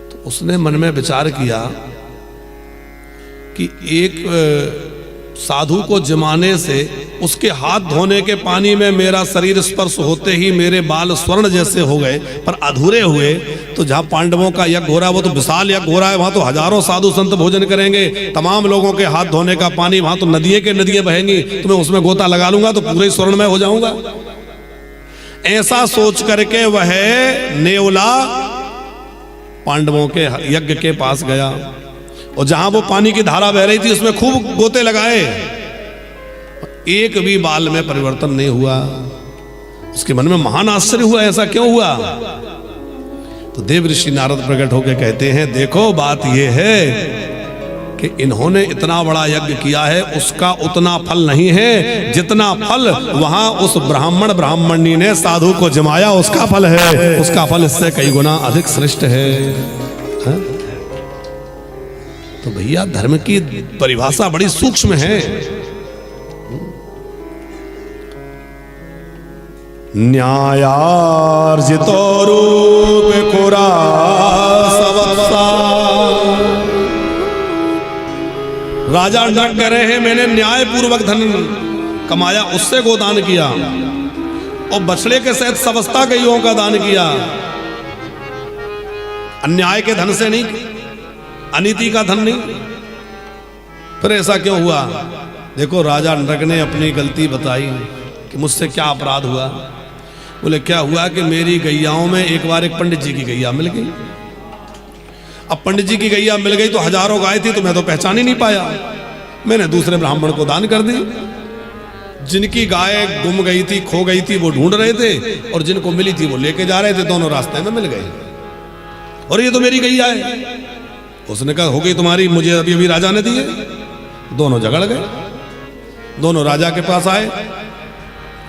तो उसने मन में विचार किया कि एक साधु को जमाने से उसके हाथ धोने के पानी में मेरा शरीर स्पर्श होते ही मेरे बाल स्वर्ण जैसे हो गए, पर अधूरे हुए। तो जहां पांडवों का यज्ञ हो रहा है वो तो विशाल यज्ञ हो रहा है, वहां तो हजारों साधु संत भोजन करेंगे, तमाम लोगों के हाथ धोने का पानी, वहां तो नदियों के नदियां बहेंगी, तो मैं उसमें गोता लगा लूंगा तो पूरे स्वर्ण में हो जाऊंगा। ऐसा सोच करके वह नेवला पांडवों के यज्ञ के पास गया और जहां वो पानी की धारा बह रही थी उसमें खूब गोते लगाए। एक भी बाल में परिवर्तन नहीं हुआ। उसके मन में महान आश्चर्य हुआ, ऐसा क्यों हुआ? तो देव ऋषि नारद प्रकट होकर कहते हैं, देखो बात यह है कि इन्होंने इतना बड़ा यज्ञ किया है, उसका उतना फल नहीं है जितना फल वहां उस ब्राह्मणी ने साधु को जमाया, उसका फल है। उसका फल इससे कई गुना अधिक श्रेष्ठ है। तो भैया धर्म की परिभाषा बड़ी सूक्ष्म है। न्यायार्जितो रूप खुरा सवसा। राजा नरक कह रहे हैं, मैंने न्याय पूर्वक धन कमाया, उससे गोदान किया और बछड़े के सहित सवस्ता गईयों का दान किया। अन्याय के धन से नहीं, अनीति का धन नहीं। फिर ऐसा क्यों हुआ? देखो राजा नरक ने अपनी गलती बताई कि मुझसे क्या अपराध हुआ। बोले क्या हुआ कि मेरी गैयाओं में एक बार एक पंडित जी की गैया मिल गई। अब पंडित जी की गैया मिल गई तो हजारों गाय थी, तो मैं तो पहचान ही नहीं पाया। मैंने दूसरे ब्राह्मण को दान कर दी। जिनकी गाय गुम गई थी, खो गई थी, वो ढूंढ रहे थे, और जिनको मिली थी वो लेके जा रहे थे। दोनों रास्ते में मिल गए और ये तो मेरी गैया है। उसने कहा हो गई तुम्हारी, मुझे अभी अभी राजा ने दी है। दोनों झगड़ गए, दोनों राजा के पास आए।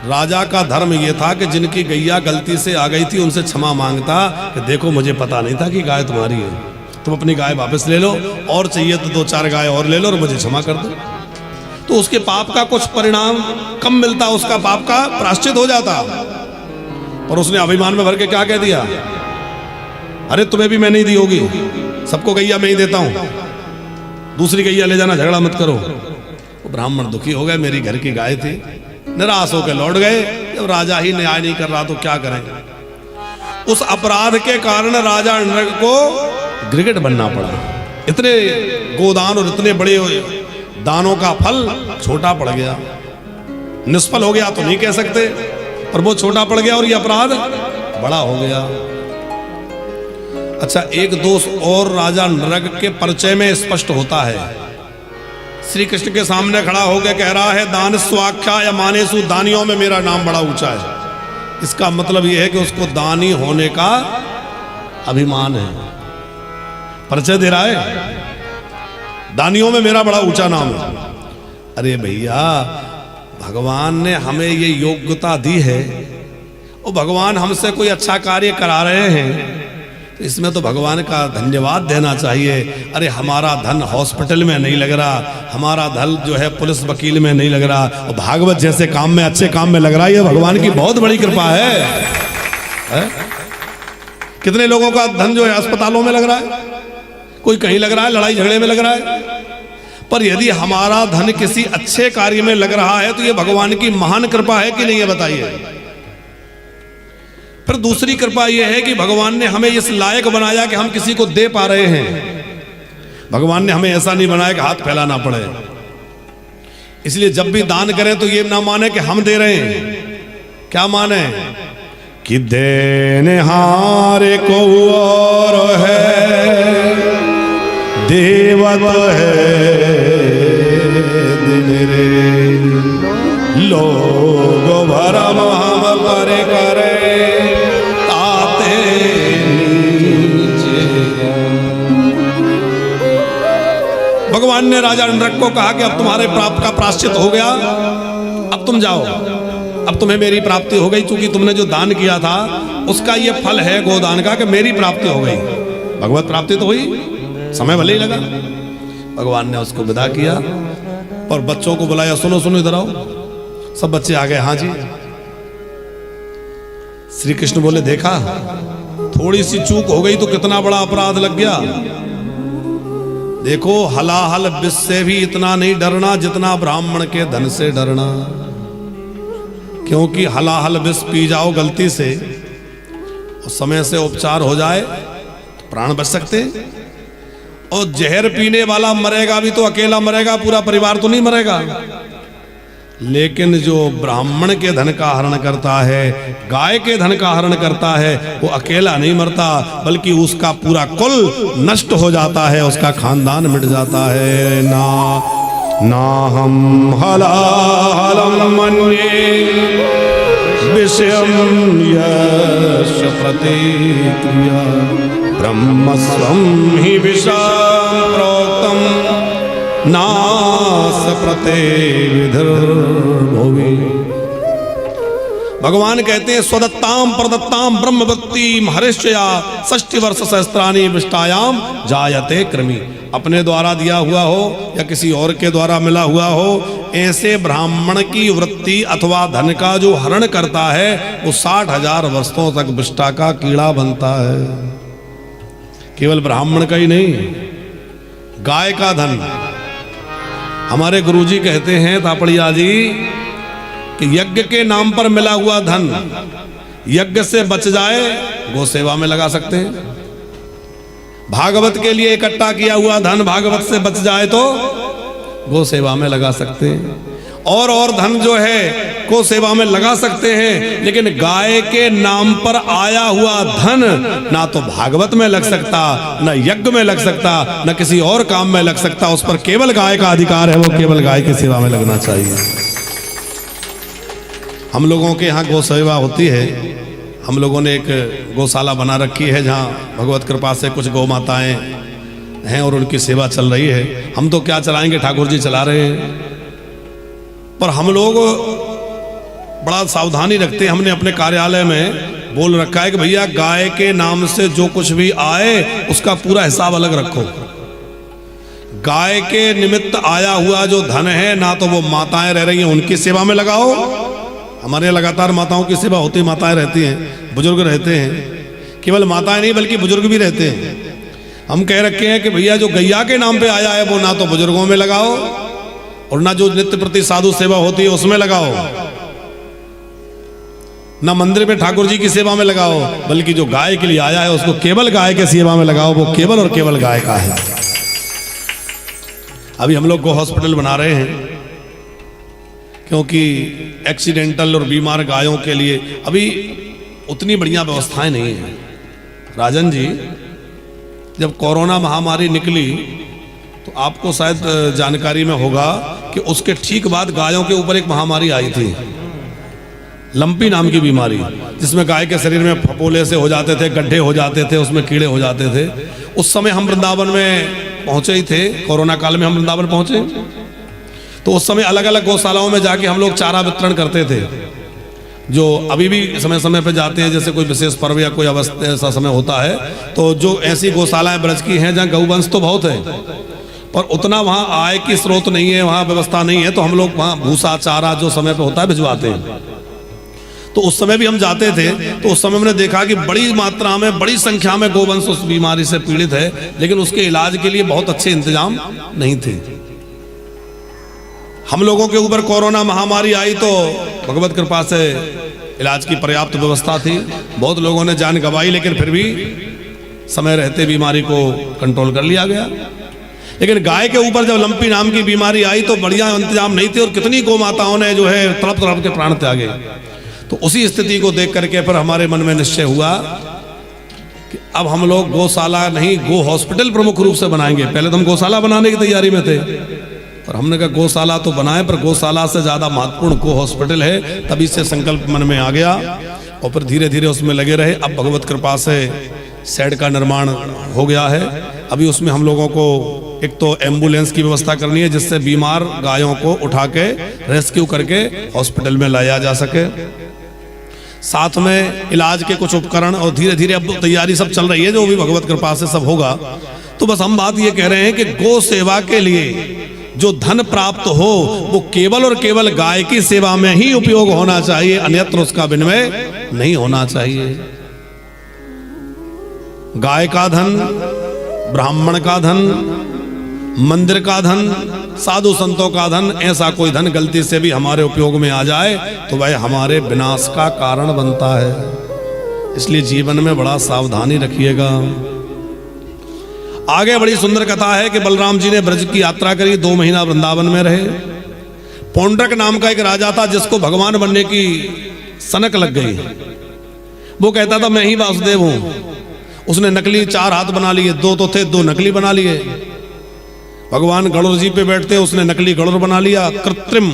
राजा का धर्म यह था कि जिनकी गैया गलती से आ गई थी उनसे क्षमा मांगता कि देखो मुझे पता नहीं था कि गाय तुम्हारी है, तुम अपनी गाय वापस ले लो, और चाहिए तो 2-4 गाय और ले लो और मुझे क्षमा कर दो। तो उसके पाप का कुछ परिणाम कम मिलता, उसका पाप का प्रायश्चित हो जाता। पर उसने अभिमान में भर के क्या कह दिया, अरे तुम्हें भी मैं नहीं दी होगी, सबको गैया मैं ही देता हूं, दूसरी गैया ले जाना, झगड़ा मत करो। वो ब्राह्मण दुखी हो गए, मेरी घर की गाय थी, निराश होकर लौट गए। जब राजा ही न्याय नहीं कर रहा तो क्या करें। उस अपराध के कारण राजा नरक को गिरगिट बनना पड़ा। इतने गोदान और इतने बड़े दानों का फल छोटा पड़ गया। निष्फल हो गया तो नहीं कह सकते, पर वो छोटा पड़ गया और ये अपराध बड़ा हो गया। अच्छा, एक दोष और राजा नरक के परिचय में स्पष्ट होता है। श्री कृष्ण के सामने खड़ा होकर कह रहा है, दान स्वाख्या या मानेसु, दानियों में मेरा नाम बड़ा ऊंचा है। इसका मतलब यह है कि उसको दानी होने का अभिमान है, परिचय दे रहा है, दानियों में मेरा बड़ा ऊंचा नाम है। अरे भैया, भगवान ने हमें ये योग्यता दी है और भगवान हमसे कोई अच्छा कार्य करा रहे हैं, इसमें तो भगवान का धन्यवाद देना चाहिए। अरे हमारा धन हॉस्पिटल में नहीं लग रहा, हमारा धन जो है पुलिस वकील में नहीं लग रहा, और भागवत जैसे काम में, अच्छे काम में लग रहा है। ये भगवान की बहुत बड़ी कृपा है? कितने लोगों का धन जो है अस्पतालों में लग रहा है, कोई कहीं लग रहा है, लड़ाई झगड़े में लग रहा है। पर यदि हमारा धन किसी अच्छे कार्य में लग रहा है तो ये भगवान की महान कृपा है कि नहीं, है बताइए। फिर दूसरी कृपा यह है कि भगवान ने हमें इस लायक बनाया कि हम किसी को दे पा रहे हैं। भगवान ने हमें ऐसा नहीं बनाया कि हाथ फैलाना पड़े। इसलिए जब भी दान करें तो ये ना माने कि हम दे रहे हैं, क्या माने कि देने हारे को और है, देवत है दिन रे, लोग भरम हम पर करे ताते नीचे। भगवान ने राजा नरक को कहा कि अब तुम्हारे पाप का प्रायश्चित हो गया, अब तुम जाओ, अब तुम्हें मेरी प्राप्ति हो गई। क्योंकि तुमने जो दान किया था उसका ये फल है गोदान का कि मेरी प्राप्ति हो गई। भगवत प्राप्ति तो हुई, समय भले ही लगा। भगवान ने उसको विदा किया और बच्चों को बुलाया, सुनो सुनो इधर आओ। सब बच्चे आ गए, हाँ जी। श्री कृष्ण बोले, देखा थोड़ी सी चूक हो गई तो कितना बड़ा अपराध लग गया। देखो हलाहल विष से भी इतना नहीं डरना जितना ब्राह्मण के धन से डरना। क्योंकि हलाहल विष पी जाओ गलती से और समय से उपचार हो जाए तो प्राण बच सकते। और जहर पीने वाला मरेगा भी तो अकेला मरेगा, पूरा परिवार तो नहीं मरेगा। लेकिन जो ब्राह्मण के धन का हरण करता है, गाय के धन का हरण करता है, वो अकेला नहीं मरता बल्कि उसका पूरा कुल नष्ट हो जाता है, उसका खानदान मिट जाता है। ना हम हलाहलम मन्ये विषयम यश प्रतिक्रिया ब्रह्म स्वं ही विषम प्रोक्तम नास प्रते विधर्भुवि। भगवान कहते हैं स्वदत्ताम प्रदत्ताम ब्रह्मवत्ती हरिश्चया 60 वर्ष सहस्त्राणी विष्टायाम जायते कृमि। अपने द्वारा दिया हुआ हो या किसी और के द्वारा मिला हुआ हो, ऐसे ब्राह्मण की वृत्ति अथवा धन का जो हरण करता है वो 60,000 वर्षों तक विष्टा का कीड़ा बनता है। केवल ब्राह्मण का ही नहीं, गाय का धन। हमारे गुरुजी कहते हैं तापड़िया जी कि यज्ञ के नाम पर मिला हुआ धन यज्ञ से बच जाए गो सेवा में लगा सकते हैं। भागवत के लिए इकट्ठा किया हुआ धन भागवत से बच जाए तो गो सेवा में लगा सकते हैं। और धन जो है गो सेवा में लगा सकते हैं। लेकिन गाय के नाम पर आया हुआ धन ना तो भागवत में लग सकता, ना यज्ञ में लग सकता, ना किसी और काम में लग सकता। उस पर केवल गाय का अधिकार है, वो केवल गाय की सेवा में लगना चाहिए। हम लोगों के यहाँ गौ सेवा होती है। हम लोगों ने एक गौशाला बना रखी है जहाँ भगवत कृपा से कुछ गौ माताएं हैं और उनकी सेवा चल रही है। हम तो क्या चलाएंगे, ठाकुर जी चला रहे हैं। पर हम लोग बड़ा सावधानी रखते हैं। हमने अपने कार्यालय में बोल रखा है कि भैया गाय के नाम से जो कुछ भी आए उसका पूरा हिसाब अलग रखो। गाय के निमित्त आया हुआ जो धन है ना तो वो माताएं रह रही हैं उनकी सेवा में लगाओ। हमारे यहाँ लगातार माताओं की सेवा होती है, माताएं रहती हैं, बुजुर्ग रहते हैं। केवल माताएं नहीं बल्कि बुजुर्ग भी रहते हैं। हम कह रखे हैं कि भैया जो गैया के नाम पे आया है वो ना तो बुजुर्गों में लगाओ और ना जो नित्य प्रति साधु सेवा होती है उसमें लगाओ, ना मंदिर में ठाकुर जी की सेवा में लगाओ, बल्कि जो गाय के लिए आया है उसको केवल गाय के सेवा में लगाओ। वो केवल और केवल गाय का है। अभी हम लोग को हॉस्पिटल बना रहे हैं क्योंकि एक्सीडेंटल और बीमार गायों के लिए अभी उतनी बढ़िया व्यवस्थाएं नहीं है। राजन जी, जब कोरोना महामारी निकली तो आपको शायद जानकारी में होगा कि उसके ठीक बाद गायों के ऊपर एक महामारी आई थी, लंपी नाम की बीमारी, जिसमें गाय के शरीर में फपोले से हो जाते थे, गड्ढे हो जाते थे, उसमें कीड़े हो जाते थे। उस समय हम वृंदावन में पहुंचे ही थे, कोरोना काल में हम वृंदावन पहुंचे। तो उस समय अलग अलग गौशालाओं में जाके हम लोग चारा वितरण करते थे, जो अभी भी समय समय पे जाते हैं। जैसे कोई विशेष पर्व या कोई अवस्था ऐसा समय होता है तो जो ऐसी गौशालाएं ब्रज की हैं जहाँ गौवंश तो बहुत है पर उतना वहाँ आय की स्रोत नहीं है, वहाँ व्यवस्था नहीं है, तो हम लोग वहाँ भूसा चारा जो समय पे होता है भिजवाते हैं। तो उस समय भी हम जाते थे तो उस समय हमने देखा कि बड़ी मात्रा में, बड़ी संख्या में गौवंश उस बीमारी से पीड़ित है, लेकिन उसके इलाज के लिए बहुत अच्छे इंतजाम नहीं थे। हम लोगों के ऊपर कोरोना महामारी आई तो भगवत कृपा से इलाज की पर्याप्त व्यवस्था थी, बहुत लोगों ने जान गंवाई, लेकिन फिर भी समय रहते बीमारी को कंट्रोल कर लिया गया। लेकिन गाय के ऊपर जब लंपी नाम की बीमारी आई तो बढ़िया इंतजाम नहीं थे और कितनी गौ माताओं ने जो है तड़प तड़प के प्राण त्यागे। तो उसी स्थिति को देख करके फिर हमारे मन में निश्चय हुआ कि अब हम लोग गौशाला नहीं, गो हॉस्पिटल प्रमुख रूप से बनाएंगे। पहले तो हम गौशाला बनाने की तैयारी में थे, पर हमने कहा गौशाला तो बनाए, पर गौशाला से ज़्यादा महत्वपूर्ण गो हॉस्पिटल है। तभी से संकल्प मन में आ गया और फिर धीरे धीरे उसमें लगे रहे। अब भगवत कृपा से शेड का निर्माण हो गया है। अभी उसमें हम लोगों को एक तो एम्बुलेंस की व्यवस्था करनी है, जिससे बीमार गायों को उठा के रेस्क्यू करके हॉस्पिटल में लाया जा सके। साथ में इलाज के कुछ उपकरण, और धीरे धीरे अब तैयारी सब चल रही है, जो भी भगवत कृपा से सब होगा। तो बस हम बात ये कह रहे हैं कि गौ सेवा के लिए जो धन प्राप्त हो वो केवल और केवल गाय की सेवा में ही उपयोग होना चाहिए, अन्यत्र उसका विनिमय नहीं होना चाहिए। गाय का धन, ब्राह्मण का धन, मंदिर का धन, साधु संतों का धन, ऐसा कोई धन गलती से भी हमारे उपयोग में आ जाए तो वह हमारे विनाश का कारण बनता है। इसलिए जीवन में बड़ा सावधानी रखिएगा। आगे बड़ी सुंदर कथा है कि बलराम जी ने ब्रज की यात्रा करी, 2 महीना वृंदावन में रहे। पौंड्रक नाम का एक राजा था जिसको भगवान बनने की सनक लग गई। वो कहता था मैं ही वासुदेव हूं। उसने नकली 4 हाथ बना लिए, 2 तो थे, 2 नकली बना लिए। भगवान गरुड़ जी पे बैठते, उसने नकली गरुड़ बना लिया, कृत्रिम।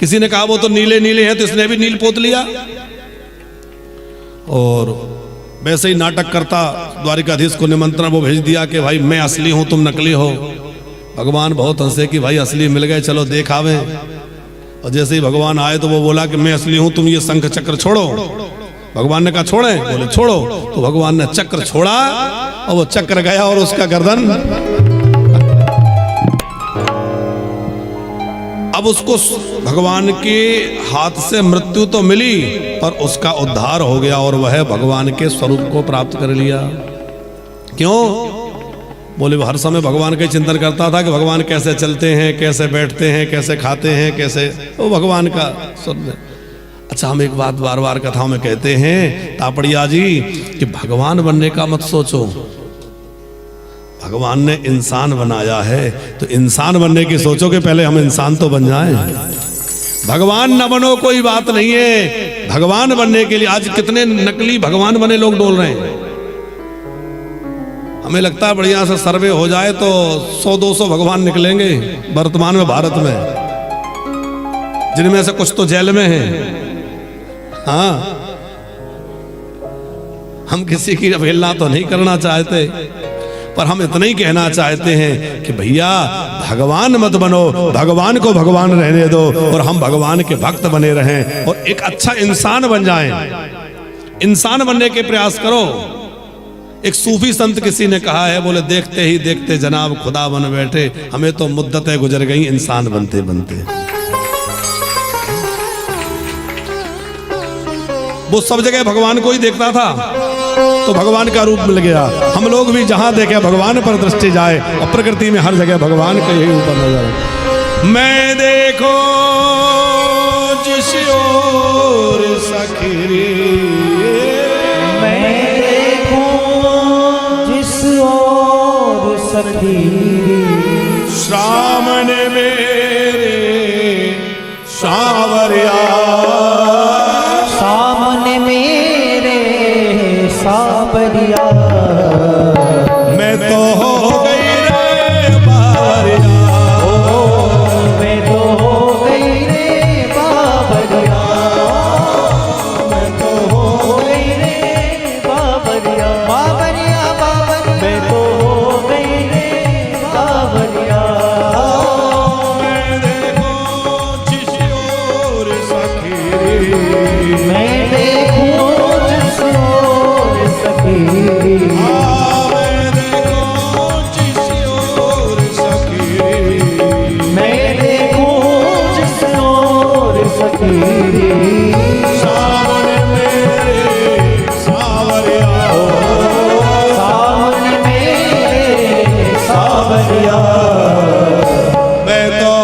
किसी ने कहा वो तो नीले नीले हैं, तो इसने भी नील पोत लिया। और वैसे ही नाटक करता द्वारिकाधीश को निमंत्रण वो भेज दिया कि भाई मैं असली हूं, तुम नकली हो। भगवान बहुत हंसे कि भाई असली मिल गए, चलो देखावे। और जैसे ही भगवान आए तो वो बोला कि मैं असली हूं, तुम ये शंख चक्र छोड़ो। भगवान ने कहा छोड़े, बोले छोड़ो। तो भगवान ने चक्र छोड़ा और वो चक्र गया और उसका गर्दन, अब उसको भगवान के हाथ से मृत्यु तो मिली पर उसका उद्धार हो गया और वह भगवान के स्वरूप को प्राप्त कर लिया। क्यों? बोले वो हर समय भगवान का चिंतन करता था कि भगवान कैसे चलते हैं, कैसे बैठते हैं, कैसे खाते हैं, कैसे, वो भगवान का स्वरूप। अच्छा, हम एक बात बार बार कथाओं में कहते हैं तापड़िया जी कि भगवान बनने का मत सोचो। भगवान ने इंसान बनाया है तो इंसान बनने की सोचो कि पहले हम इंसान तो बन जाएं। भगवान न बनो कोई बात नहीं है, भगवान बनने के लिए आज कितने नकली भगवान बने लोग डोल रहे हैं। हमें लगता है बढ़िया से सर्वे हो जाए तो 100-200 भगवान निकलेंगे वर्तमान में भारत में, जिनमें से कुछ तो जेल में हैं। हाँ, हम किसी की अवहेलना तो नहीं करना चाहते, पर हम इतना ही कहना चाहते हैं कि भैया भगवान मत बनो, भगवान को भगवान रहने दो और हम भगवान के भक्त बने रहें और एक अच्छा इंसान बन जाएं। इंसान बनने के प्रयास करो। एक सूफी संत किसी ने कहा है, बोले देखते ही देखते जनाब खुदा बन बैठे, हमें तो मुद्दतें गुजर गई इंसान बनते बनते। वो सब जगह भगवान को ही देखता था तो भगवान का रूप मिल गया। हम लोग भी जहां देखे भगवान पर दृष्टि जाए और प्रकृति में हर जगह भगवान के ही ऊपर नजर। मैं देखो जिस ओर सखी, मैं देखो जिस ओर सखी, श्रावण मेरे सावरिया, सामने मेरे सावरिया, मैं तो हो गई रे बावरिया, मैं तो हो गई रे बावरिया, मैं तो हो गई रे बावरिया, बावरिया बावरिया, मैं तो हो गई रे बावरिया। मैं देखो जिस ओर सखी, मैं देखूं जिस ओर सखी, मैं देखो जिस ओर सखी, मैं देखूं जिस ओर सखी, सावन मेरे सावरिया, सावन मेरे सावरिया, मैं तो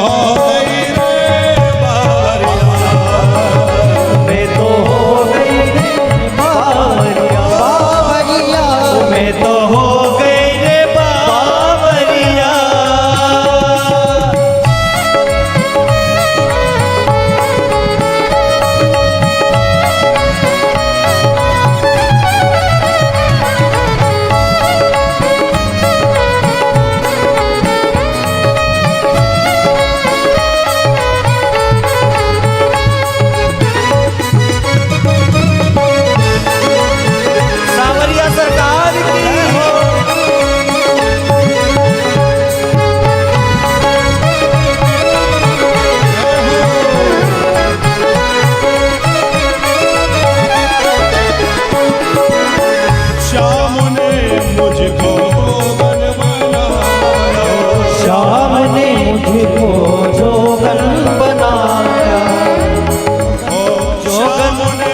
श्याम ने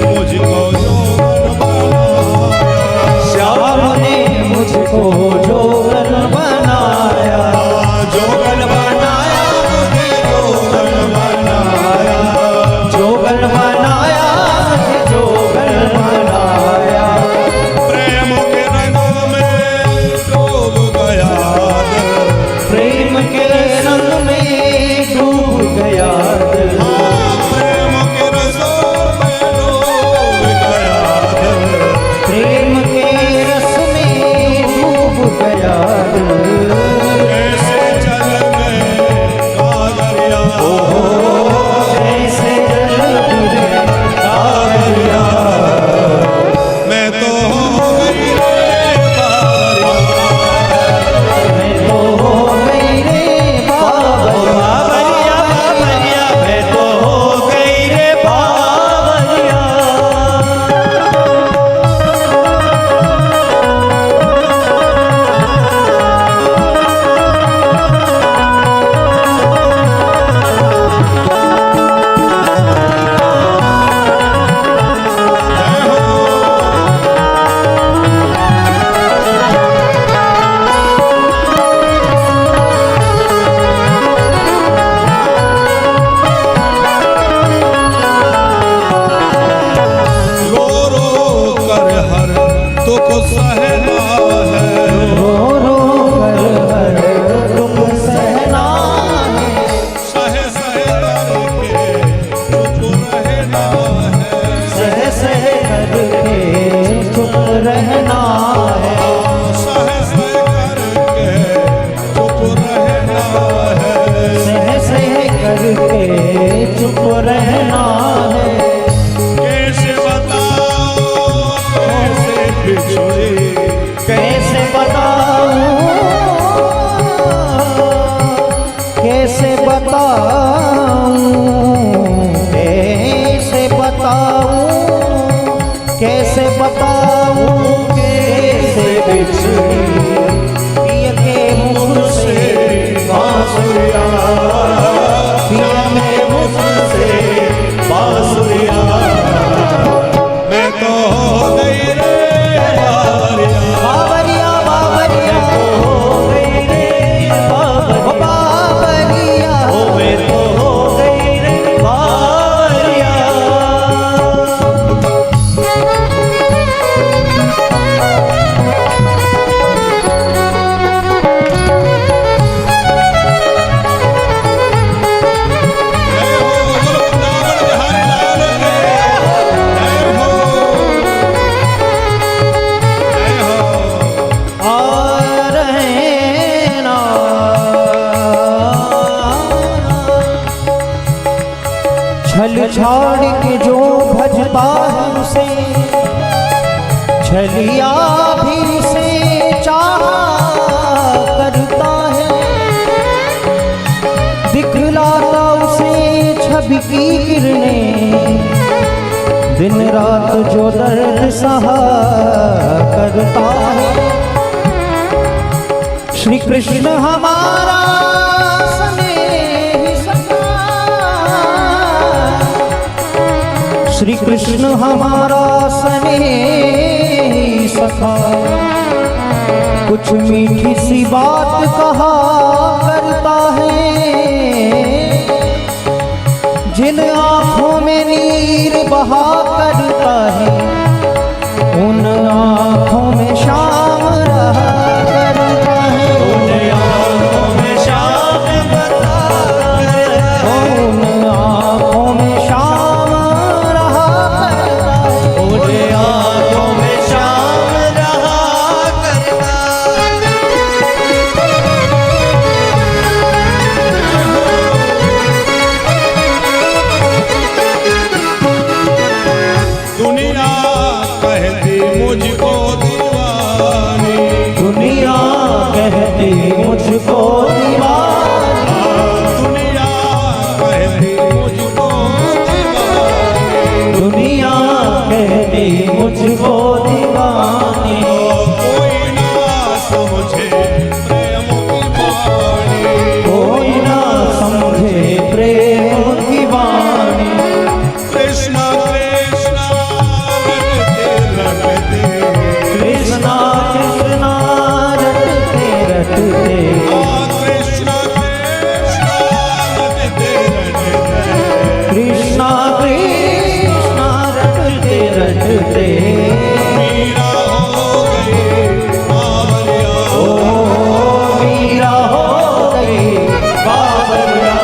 मुझको जोगन बनाया, श्याम ने मुझको जोगन बनाया, जोगन बनाया मुझे जोगन बनाया, जोगन बनाया, जोगन बनाया। प्रेम के रंग में डूब गया दिल, प्रेम के रंग में डूब गया दिल, प्रेम के रसों में डूब गया दिल, प्रेम के रस में डूब गया दिल। ऐसे जल में कागरिया, जैसे जल में कागरिया, मैं तो हो गई रे बावरिया, मैं तो हो गई रे बावरिया, बावरिया, मैं तो हो गई रे बावरिया। रो रो कर हर दुख सहना है, रो रो कर हर दुख सहना है, सह सह करके चुप रहना है, सह सह करके चुप रहना है, सह सह करके चुप रहना है, सह सह करके चुप रहना है। कैसे बताओ कैसे बिछड़ी, कैसे बताऊं, कैसे बताऊं, कैसे बताऊं, कैसे बताऊं, कैसे बिछड़ी पिया के मुख से बांसुरिया, पिया के मुख से बांसुरिया। मैं तो हो गई रे बावरिया, बावरिया, बावरिया, हो गई रे बावरिया, हो मैं तो हो गई रे बावरिया। जय हो गुरु वृंदावन बिहारी लाल के, जय हो, जय हो। आ रहे ना छल छाड़ के जो भजता है उसे छलिया भी से चाहा करता है, दिखलाता उसे छवि की किरणें, दिन रात जो दर्द सहा करता है। श्री कृष्ण हमारा स्नेही सखा, श्री कृष्ण हमारा स्नेही सखा, कुछ मीठी सी बात कहा करता है, जिन आँखों में नीर बहा करता है, उन आँखों में शाम रहा करता है, उन आँखों में शाम रहा करता है, उन आँखों में शाम रहा करता है, उन आँखों में शाम रहा करता है। दुनिया कहती मुझको दीवानी, दुनिया कहती मुझको दीवानी, दुनिया कहती मुझको दीवानी, दुनिया कहती मुझको दीवानी, कोई ना समझे प्रेम की वाणी, कोई ना समझे प्रेम की वाणी। कृष्ण मीरा हो गई बावरिया। मीरा हो गई बावरिया।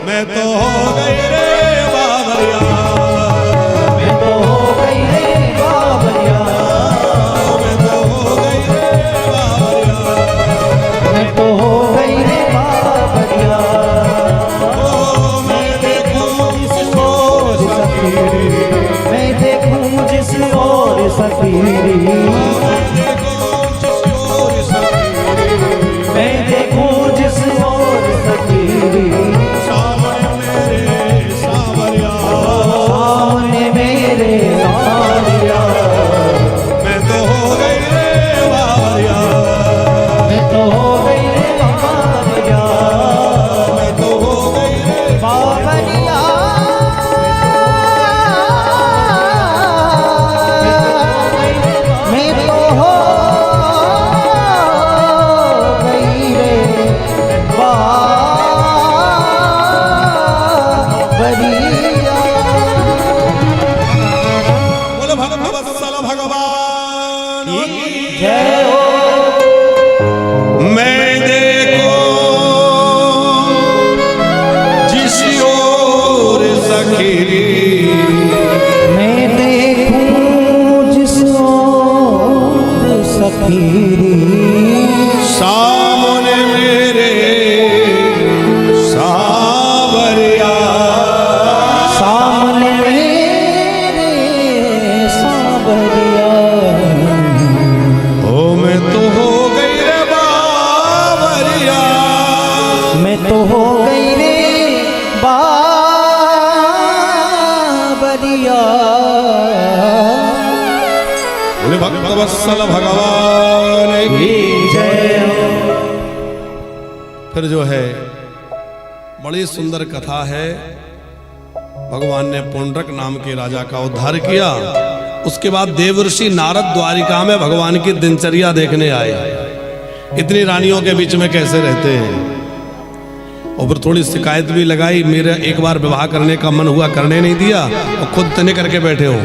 मैं तो हो गई रे बावरिया। मैं तो हो गई रे बावरिया। मैं तो हो गई रे बावरिया। मैं तो हो गई रे बावरिया। ओ मैं देखूं जिस ओर सफीरी। मैं देखूं जिस ओर सफीरी। मैं देखूं जिस ओर सफीरी। सामने मेरे सावरिया। सामने मेरे सावरिया। मैं तो हो गई रे बावरिया। मैं तो हो गई रे बावरिया। मैं तो हो गई रे बावरिया। मैं तो हो गई रे बावरिया। बोलो भगवत्सल भगवान की। जय हो। मैं देखो जिस ओर सखीरी। मैं देखूं जिस ओर सफीरी। सामने मेरे सावरिया। सामने मेरे सावरिया। ओ मैं तो हो गई रे बावरिया। मैं तो हो गई रे बावरिया। बोले भक्तवत्सल भगवान की। जय हो। फिर जो है बड़ी सुंदर कथा है। भगवान ने पुंडरक नाम के राजा का उद्धार किया। उसके बाद देवर्षि नारद द्वारिका में भगवान की दिनचर्या देखने आए। इतनी रानियों के बीच में कैसे रहते हैं। और फिर थोड़ी शिकायत भी लगाई। मेरा एक बार विवाह करने का मन हुआ, करने नहीं दिया और खुद तने करके बैठे हो।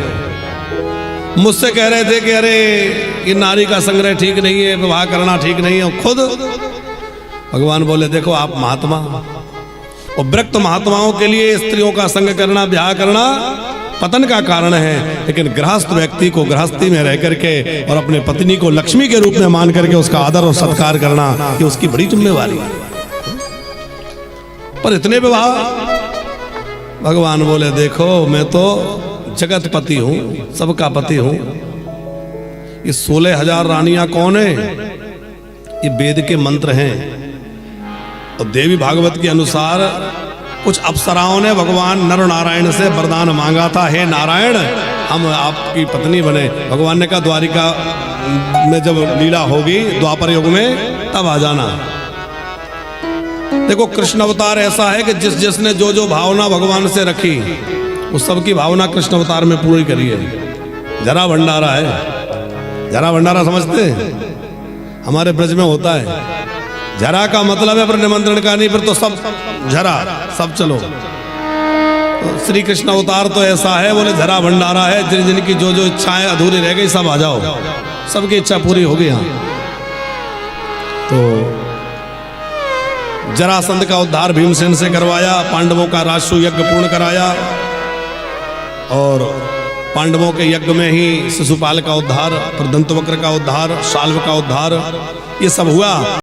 मुझसे कह रहे थे कि अरे ये नारी का संग्रह ठीक नहीं है, विवाह करना ठीक नहीं है। और खुद भगवान बोले देखो आप महात्मा और विरक्त महात्माओं के लिए स्त्रियों का संग करना, ब्याह करना पतन का कारण है। लेकिन गृहस्थ व्यक्ति को गृहस्थी में रह करके और अपने पत्नी को लक्ष्मी के रूप में मान करके उसका आदर और सत्कार करना ये उसकी बड़ी जिम्मेवारी है। पर इतने विवाह भगवान बोले देखो मैं तो जगत पति हूं, सबका पति हूं। ये 16,000 रानियां कौन है? ये वेद के मंत्र हैं। और देवी भागवत के अनुसार कुछ अप्सराओं ने भगवान नर नारायण से वरदान मांगा था, हे नारायण हम आपकी पत्नी बने। भगवान ने कहा द्वारिका में जब लीला होगी द्वापर युग में तब आ जाना। देखो कृष्ण अवतार ऐसा है कि जिस जिसने जो जो भावना भगवान से रखी उस सबकी भावना कृष्ण अवतार में पूरी करी है। जरा भंडारा है, जरा भंडारा समझते हैं? हमारे ब्रज में होता है। जरा का मतलब है पर निमंत्रण का नहीं, फिर तो सब जरा सब चलो। तो श्री कृष्ण अवतार तो ऐसा है, बोले जरा भंडारा है, जिन जिनकी जो जो इच्छाएं अधूरी रह गई सब आ जाओ, सबकी इच्छा पूरी हो गई। यहाँ तो जरासंध का उद्धार भीमसेन से करवाया, पांडवों का राजसु यज्ञ पूर्ण कराया और पांडवों के यज्ञ में ही शिशुपाल का उद्धार, फिर दंतवक्र का उद्धार, शाल्व का उद्धार, ये सब हुआ।